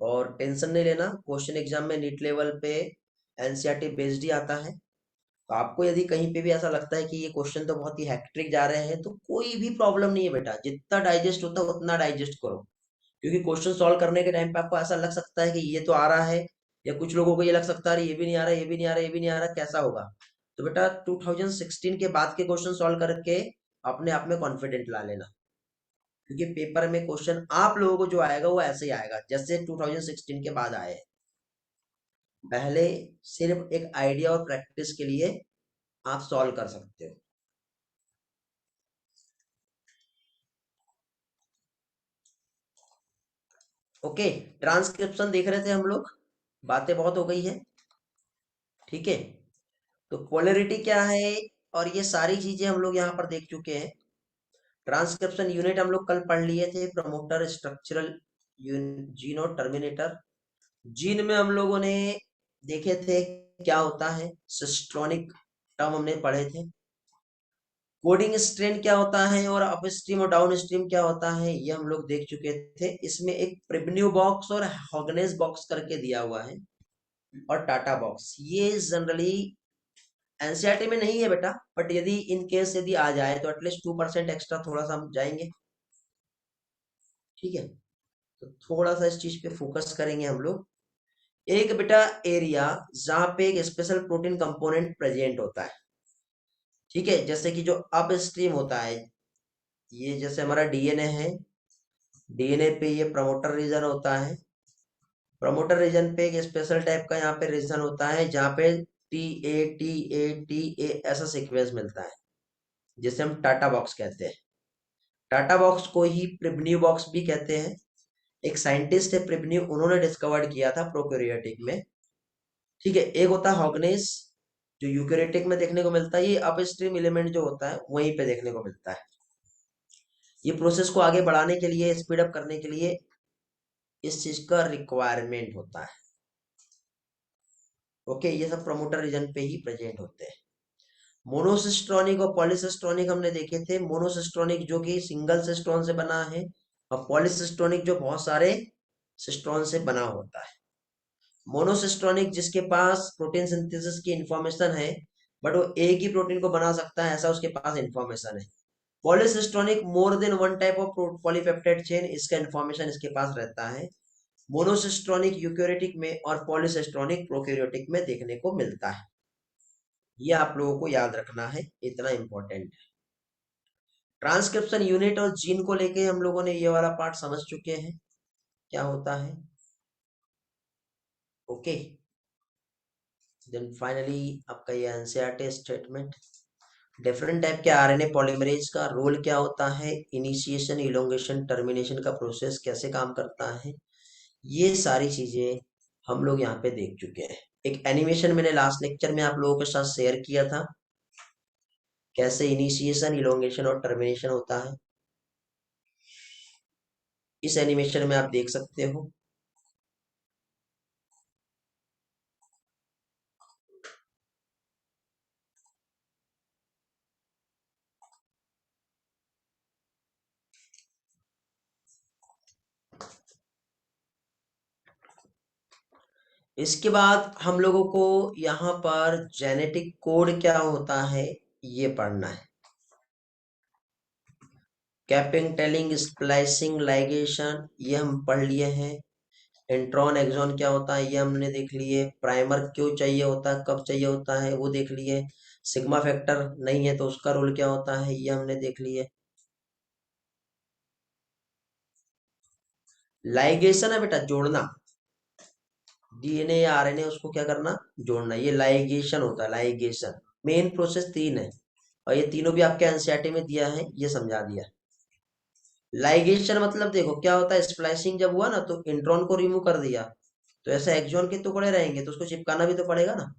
और टेंशन नहीं लेना, क्वेश्चन एग्जाम में नीट लेवल पे एनसीईआरटी बेस्ड ही आता है। तो आपको यदि कहीं पे भी ऐसा लगता है कि ये क्वेश्चन तो बहुत ही हैक्ट्रिक जा रहे हैं, तो कोई भी प्रॉब्लम नहीं है बेटा, जितना डाइजेस्ट होता है उतना डाइजेस्ट करो। क्योंकि क्वेश्चन सॉल्व करने के टाइम पे आपको ऐसा लग सकता है कि ये तो आ रहा है, या कुछ लोगों को ये लग सकता है ये भी नहीं आ रहा, ये भी नहीं आ रहा, ये भी नहीं आ रहा, कैसा होगा। तो बेटा 2016 के बाद के क्वेश्चन सॉल्व करके अपने आप में कॉन्फिडेंट ला लेना, क्योंकि पेपर में क्वेश्चन आप लोगों को जो आएगा वो ऐसे ही आएगा जैसे 2016 के बाद आए। पहले सिर्फ एक आइडिया और प्रैक्टिस के लिए आप सॉल्व कर सकते हो। ओके, ट्रांसक्रिप्शन देख रहे थे हम लोग, बातें बहुत हो गई है, ठीक है। तो पोलैरिटी क्या है और ये सारी चीजें हम लोग यहाँ पर देख चुके हैं। ट्रांसक्रिप्शन यूनिट हम लोग कल पढ़ लिए थे, प्रमोटर, स्ट्रक्चरल, जीन और टर्मिनेटर। जीन में हम लोगों ने देखे थे क्या होता है, सिस्ट्रॉनिक टर्म हमने पढ़े थे। कोडिंग स्ट्रेन क्या होता है और अप स्ट्रीम और डाउन स्ट्रीम क्या होता है ये हम लोग देख चुके थे। इसमें एक प्रिब्न्यू बॉक्स और हॉगनेस बॉक्स करके दिया हुआ है, और टाटा बॉक्स। ये जनरली एनसीईआरटी में नहीं है बेटा, बट यदि इन केस यदि आ जाए तो एटलीस्ट 2% एक्स्ट्रा थोड़ा सा हम जाएंगे, ठीक है। तो थोड़ा सा इस चीज पे फोकस करेंगे हम लोग। एक बेटा एरिया जहां पे एक स्पेशल प्रोटीन कंपोनेंट प्रेजेंट होता है, ठीक है। जैसे कि जो अप स्ट्रीम होता है, ये जैसे हमारा डीएनए है, डीएनए पे ये प्रमोटर रीजन होता है। प्रमोटर रीजन पे एक स्पेशल टाइप का यहाँ पे रीजन होता है जहाँ पे टी ए ऐसा सीक्वेंस मिलता है, जिसे हम टाटा बॉक्स कहते हैं। टाटा बॉक्स को ही प्रिब्न्यू बॉक्स भी कहते हैं। एक साइंटिस्ट है प्रिब्न्यू, उन्होंने डिस्कवर्ड किया था प्रोकैरियोटिक में, ठीक है। एक होता है हॉगनेस, जो यूकेरियोटिक में देखने को मिलता है, ये अपस्ट्रीम एलिमेंट जो होता है वहीं पे देखने को मिलता है। ये प्रोसेस को आगे बढ़ाने के लिए, स्पीड अप करने के लिए इस चीज का रिक्वायरमेंट होता है। ओके, ये सब प्रमोटर रीजन पे ही प्रेजेंट होते हैं। मोनोसिस्ट्रॉनिक और पॉलीसिस्ट्रॉनिक हमने देखे थे। मोनोसिस्ट्रॉनिक जो कि सिंगल सिस्ट्रॉन से बना है, और पॉलीसिस्ट्रॉनिक जो बहुत सारे सिस्ट्रॉन से बना होता है। मोनोसिस्ट्रॉनिक जिसके पास प्रोटीन सिंथेसिस की इंफॉर्मेशन है, बट वो एक ही प्रोटीन को बना सकता है, ऐसा उसके पास इंफॉर्मेशन है। Polycistronic more than one type of polypeptide chain, इसका इंफॉर्मेशन इसके पास रहता है। मोनोसिस्ट्रॉनिक यूकेरियोटिक में और पॉलीसिस्ट्रॉनिक प्रोकैरियोटिक में देखने को मिलता है। ये आप लोगों को याद रखना है, इतना इंपॉर्टेंट है। ट्रांसक्रिप्शन यूनिट और जीन को लेके हम लोगों ने ये वाला पार्ट समझ चुके हैं क्या होता है। ओके, देन फाइनली आपका ये एनसीईआरटी स्टेटमेंट। डिफरेंट टाइप के आरएनए पॉलीमरेज का रोल क्या होता है, इनिशिएशन, इलोंगेशन, टर्मिनेशन का प्रोसेस कैसे काम करता है, ये सारी चीजें हम लोग यहाँ पे देख चुके हैं। एक एनिमेशन मैंने लास्ट लेक्चर में आप लोगों के साथ शेयर किया था, कैसे इनिशिएशन, इलोंगेशन और टर्मिनेशन होता है। इस एनिमेशन में आप देख सकते हो। इसके बाद हम लोगों को यहाँ पर जेनेटिक कोड क्या होता है ये पढ़ना है। कैपिंग, टेलिंग, स्प्लाइसिंग, लाइगेशन ये हम पढ़ लिए हैं। इंट्रॉन, एक्सॉन क्या होता है ये हमने देख लिए। प्राइमर क्यों चाहिए होता है, कब चाहिए होता है वो देख लिए। सिग्मा फैक्टर नहीं है तो उसका रोल क्या होता है ये हमने देख लिए। लाइगेशन है बेटा जोड़ना, डीएनए या आरएनए उसको क्या करना, जोड़ना, ये लाइगेशन होता है। लाइगेशन मेन प्रोसेस तीन है, और ये तीनों भी आपके एनसीईआरटी में दिया है, ये समझा दिया। लाइगेशन मतलब देखो क्या होता है, स्प्लाइसिंग जब हुआ ना तो इंट्रॉन को रिमूव कर दिया, तो ऐसे एक्सॉन के टुकड़े रहेंगे तो उसको चिपकाना भी तो पड़ेगा ना,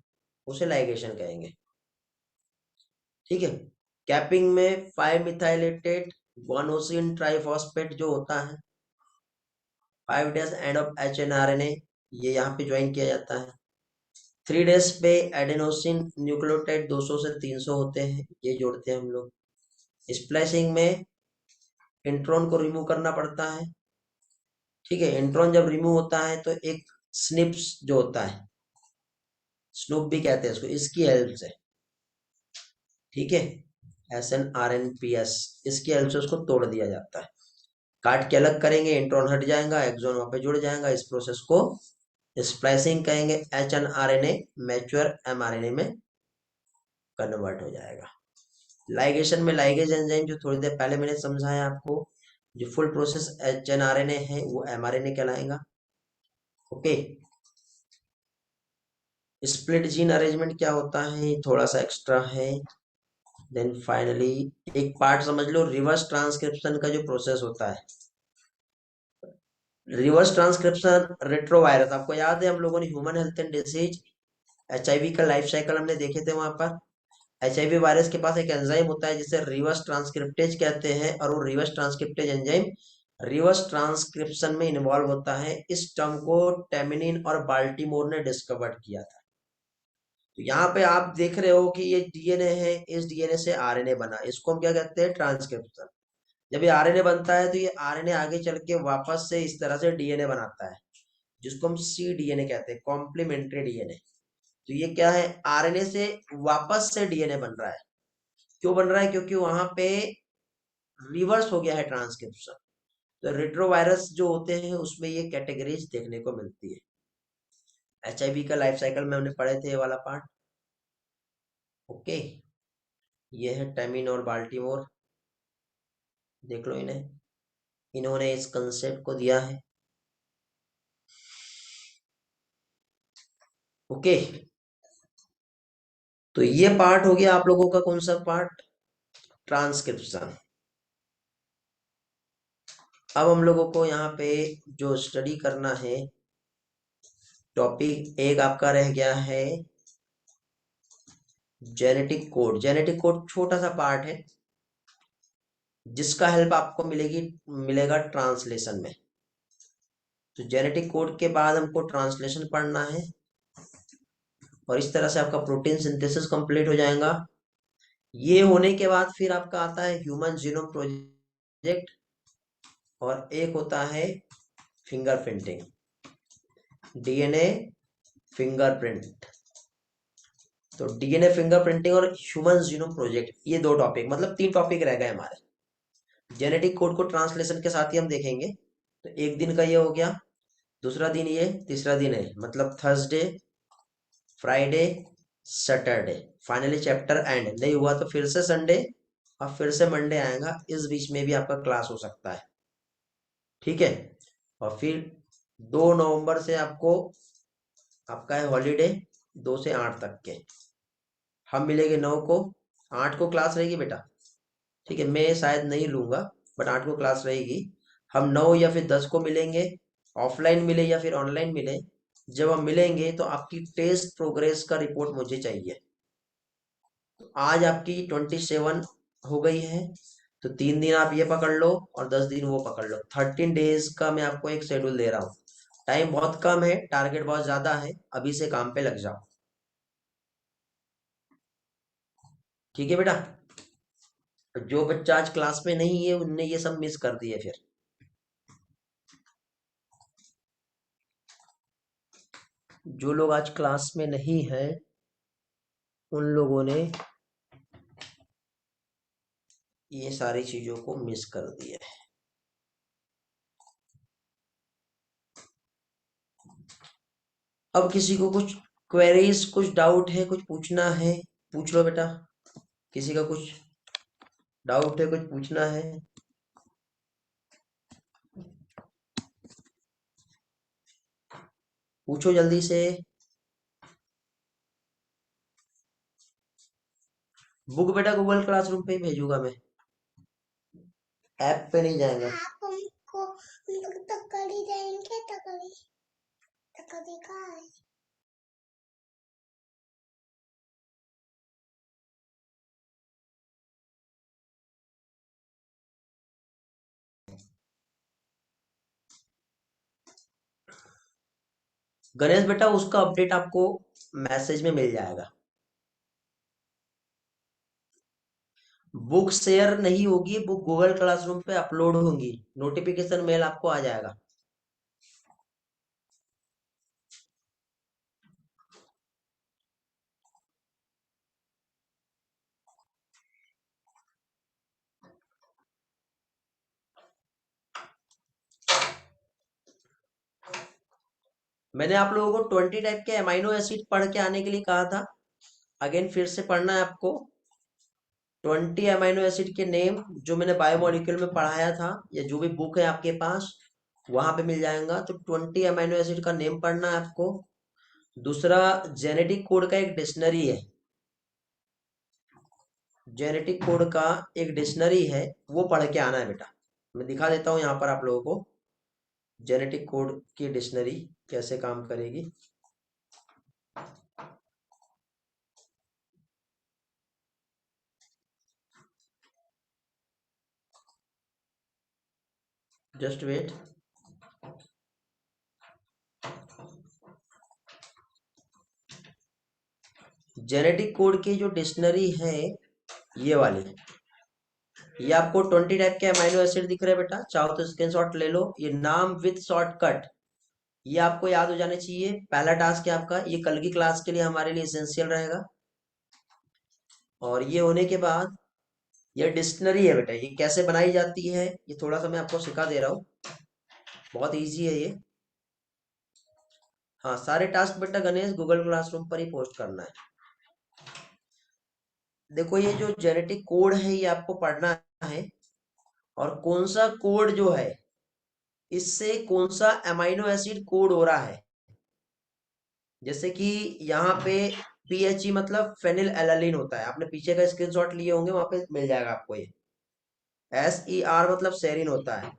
उसे लाइगेशन कहेंगे, ठीक है। कैपिंग में 5 मिथाइलेटेड गुआनोसिन ट्राइफॉस्फेट जो होता है, 5 डेज एंड ऑफ एचएनआरएनए, ये यहाँ पे ज्वाइन किया जाता है। 3 डेज पे एडेनोसिन न्यूक्लियोटाइड 200 से 300 होते हैं, ये जोड़ते हैं हम लोग। स्प्लाइसिंग में इंट्रॉन को रिमूव करना पड़ता है, ठीक है। इंट्रॉन जब रिमूव होता है तो एक स्निप्स जो होता है, स्नूप भी कहते हैं इसको, इसकी हेल्प से, ठीक है, SNRNPS, इसकी हेल्प से उसको तोड़ दिया जाता है। काट के अलग करेंगे, इंट्रॉन हट जाएगा, एक्सॉन वहां पे जुड़ जाएगा। इस प्रोसेस को स्प्लाइसिंग कहेंगे। H N R N A mature mRNA में कन्वर्ट हो जाएगा। लाइगेशन में लाइगेज एंजाइम, जो थोड़ी देर पहले मैंने समझाया आपको, जो full process H N R N A है वो mRNA कहलाएगा। ओके। स्प्लिट जीन अरेंजमेंट क्या होता है, थोड़ा सा एक्स्ट्रा है। देन फाइनली एक पार्ट समझ लो, रिवर्स ट्रांसक्रिप्शन का जो प्रोसेस होता है। रिवर्स ट्रांसक्रिप्शन रेट्रोवायरस, आपको याद है हम लोगों ने human health and disease HIV का लाइफ साइकिल हमने देखे थे। वहां पर एचआईवी वायरस के पास एक एंजाइम होता है जिसे रिवर्स ट्रांसक्रिप्टेज कहते हैं, और वो reverse transcriptase enzyme reverse transcription में इन्वॉल्व होता है। इस टर्म को टेमिनिन और बाल्टीमोर ने डिस्कवर किया था। तो यहाँ पे आप देख रहे हो कि ये डीएनए है, इस डीएनए से आरएनए बना, इसको हम क्या कहते हैं, ट्रांसक्रिप्शन। जब ये आरएनए बनता है तो ये आरएनए आगे चल के वापस से इस तरह से डीएनए बनाता है, जिसको हम सी डीएनए कहते हैं, कॉम्प्लीमेंट्री डीएनए। तो ये क्या है, आरएनए से वापस से डीएनए बन रहा है। क्यों बन रहा है, क्योंकि वहां पे रिवर्स हो गया है ट्रांसक्रिप्शन। तो रेट्रोवायरस जो होते हैं उसमें ये कैटेगरीज देखने को मिलती है। एचआईवी का लाइफ साइकिल में हमने पढ़े थे ये वाला पार्ट। ओके। ये है टेमिन और बाल्टीमोर, देख लो इन्हें, इन्होंने इस कंसेप्ट को दिया है। ओके। तो ये पार्ट हो गया आप लोगों का, कौन सा पार्ट, ट्रांसक्रिप्शन। अब हम लोगों को यहाँ पे जो स्टडी करना है, टॉपिक एक आपका रह गया है जेनेटिक कोड। जेनेटिक कोड छोटा सा पार्ट है जिसका हेल्प आपको मिलेगा ट्रांसलेशन में। तो जेनेटिक कोड के बाद हमको ट्रांसलेशन पढ़ना है, और इस तरह से आपका प्रोटीन सिंथेसिस कंप्लीट हो जाएगा। ये होने के बाद फिर आपका आता है ह्यूमन जीनोम प्रोजेक्ट, और एक होता है फिंगरप्रिंटिंग, डीएनए फिंगरप्रिंट। तो डीएनए फिंगरप्रिंटिंग और ह्यूमन जीनोम प्रोजेक्ट, ये दो टॉपिक, मतलब तीन टॉपिक रह गए हमारे। जेनेटिक कोड को ट्रांसलेशन के साथ ही हम देखेंगे। तो एक दिन का ये हो गया, दूसरा दिन ये, तीसरा दिन है, मतलब Thursday, Friday, Saturday, finally chapter and. नहीं हुआ तो फिर से संडे, और फिर से मंडे आएगा, इस बीच में भी आपका क्लास हो सकता है। ठीक है। और फिर 2 नवंबर से आपको आपका है हॉलीडे, 2 से 8 तक के। हम मिलेंगे 9 को, 8 को क्लास रहेगी बेटा। ठीक है, मैं शायद नहीं लूंगा, बट 8 को क्लास रहेगी। हम 9 या फिर 10 को मिलेंगे, ऑफलाइन मिले या फिर ऑनलाइन मिले। जब हम मिलेंगे तो आपकी टेस्ट प्रोग्रेस का रिपोर्ट मुझे चाहिए। तो आज आपकी 27 हो गई है, तो 3 दिन आप ये पकड़ लो और 10 दिन वो पकड़ लो। 13 डेज का मैं आपको एक शेड्यूल दे रहा हूँ। टाइम बहुत कम है, टारगेट बहुत ज्यादा है, अभी से काम पे लग जाओ। ठीक है बेटा। जो बच्चा आज क्लास में नहीं है उनने ये सब मिस कर दिए फिर। जो लोग आज क्लास में नहीं है उन लोगों ने ये सारी चीजों को मिस कर दिया है। अब किसी को कुछ क्वेरीज, कुछ डाउट है, कुछ पूछना है, पूछ लो बेटा। किसी का कुछ डाउट है, कुछ पूछना है, पूछो जल्दी से। बुक बेटा गूगल क्लासरूम पे ही भेजूंगा मैं, ऐप पे नहीं जाएगा। आप हमको हम लोग तकड़ी जाएंगे, तकड़ी तकड़ी का है। गणेश बेटा उसका अपडेट आपको मैसेज में मिल जाएगा। बुक शेयर नहीं होगी, बुक गूगल क्लासरूम पे अपलोड होंगी, नोटिफिकेशन मेल आपको आ जाएगा। मैंने आप लोगों को 20 टाइप के अमाइनो एसिड पढ़ के आने के लिए कहा था। अगेन फिर से पढ़ना है आपको 20 अमाइनो एसिड के नेम, जो मैंने बायोमोलिक्यूल में पढ़ाया था, या जो भी बुक है आपके पास वहां पे मिल जाएगा। तो 20 अमाइनो एसिड का नेम पढ़ना है आपको। दूसरा, जेनेटिक कोड का एक डिक्शनरी है। जेनेटिक कोड का एक डिक्शनरी है, वो पढ़ के आना है बेटा। मैं दिखा देता हूँ यहाँ पर आप लोगों को जेनेटिक कोड की डिक्शनरी कैसे काम करेगी। Just wait. जेनेटिक कोड की जो डिक्शनरी है ये वाली, ये आपको 20 टाइप के अमाइनो एसिड दिख रहे हैं बेटा, चाहो तो स्क्रीनशॉट ले लो। ये नाम विथ शॉर्टकट, ये आपको याद हो जाने चाहिए। पहला टास्क है आपका, ये कल की क्लास के लिए हमारे लिए एसेंशियल रहेगा। और ये होने के बाद ये डिक्शनरी है बेटा, ये कैसे बनाई जाती है ये थोड़ा सा मैं आपको सिखा दे रहा हूँ। बहुत इजी है ये। हाँ, सारे टास्क बेटा गणेश गूगल क्लासरूम पर ही पोस्ट करना है। देखो, ये जो जेनेटिक कोड है ये आपको पढ़ना है, और कौन सा कोड जो है इससे कौन सा अमाइनो एसिड कोड हो रहा है। जैसे कि यहाँ पे PHE मतलब फेनिल एलानिन होता है, आपने पीछे का स्क्रीनशॉट लिए होंगे, वहां पे मिल जाएगा आपको। ये SER मतलब सेरिन होता है।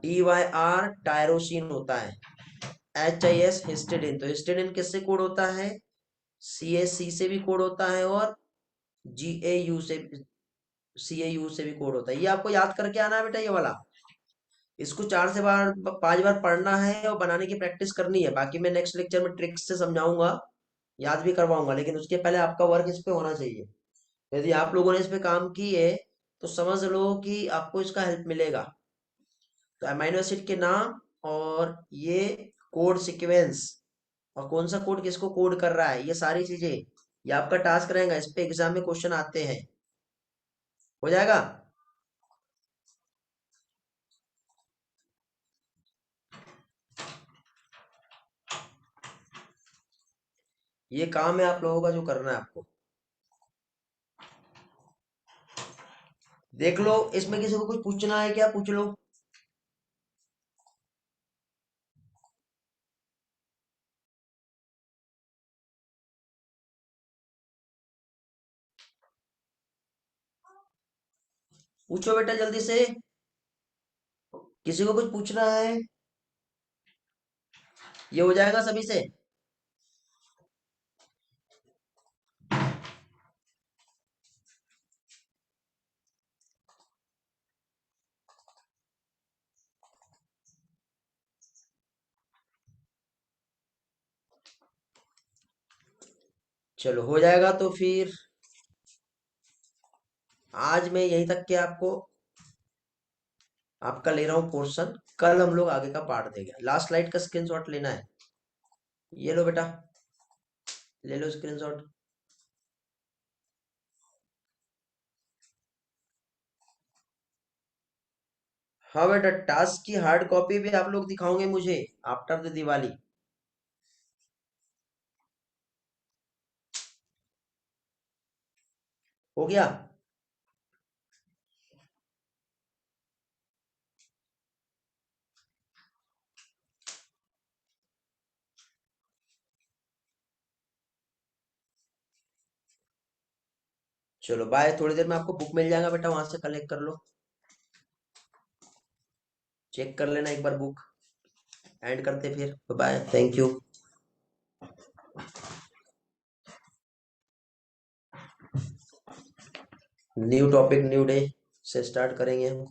TYR टायरोसिन होता है। HIS हिस्टिडिन, तो हिस्टिडिन किससे कोड होता है? CAC से भी कोड होता है, और GAU से, CAU से भी कोड होता है। ये आपको याद करके आना है बेटा ये वाला। इसको 4 से 5 बार पढ़ना है और बनाने की प्रैक्टिस करनी है। बाकी मैं नेक्स्ट लेक्चर में ट्रिक्स से समझाऊंगा, याद भी करवाऊंगा, लेकिन उसके पहले आपका वर्क इस पे होना चाहिए। यदि आप लोगों ने इस पे काम की है तो समझ लो कि आपको इसका हेल्प मिलेगा। तो अमाइनो एसिड के नाम, और ये कोड सीक्वेंस, और कौन सा कोड किसको कोड कर रहा है, ये सारी चीजें, ये आपका टास्क रहेगा। इस पे एग्जाम में क्वेश्चन आते हैं। हो जाएगा। ये काम है आप लोगों का जो करना है आपको। देख लो, इसमें किसी को कुछ पूछना है क्या, पूछ लो। पूछो बेटा जल्दी से, किसी को कुछ पूछना है। ये हो जाएगा सभी से। चलो हो जाएगा तो फिर आज मैं यहीं तक के आपको आपका ले रहा हूँ पोर्शन। कल हम लोग आगे का पार्ट देंगे। लास्ट स्लाइड का स्क्रीनशॉट लेना है। ये लो बेटा, ले लो स्क्रीनशॉट। हाँ बेटा, टास्क की हार्ड कॉपी भी आप लोग दिखाओगे मुझे आफ्टर द दिवाली। हो गया। चलो बाय, थोड़ी देर में आपको बुक मिल जाएगा बेटा, वहां से कलेक्ट कर लो। चेक कर लेना एक बार बुक। एंड करते फिर, bye, thank you. New topic new day से स्टार्ट करेंगे हम।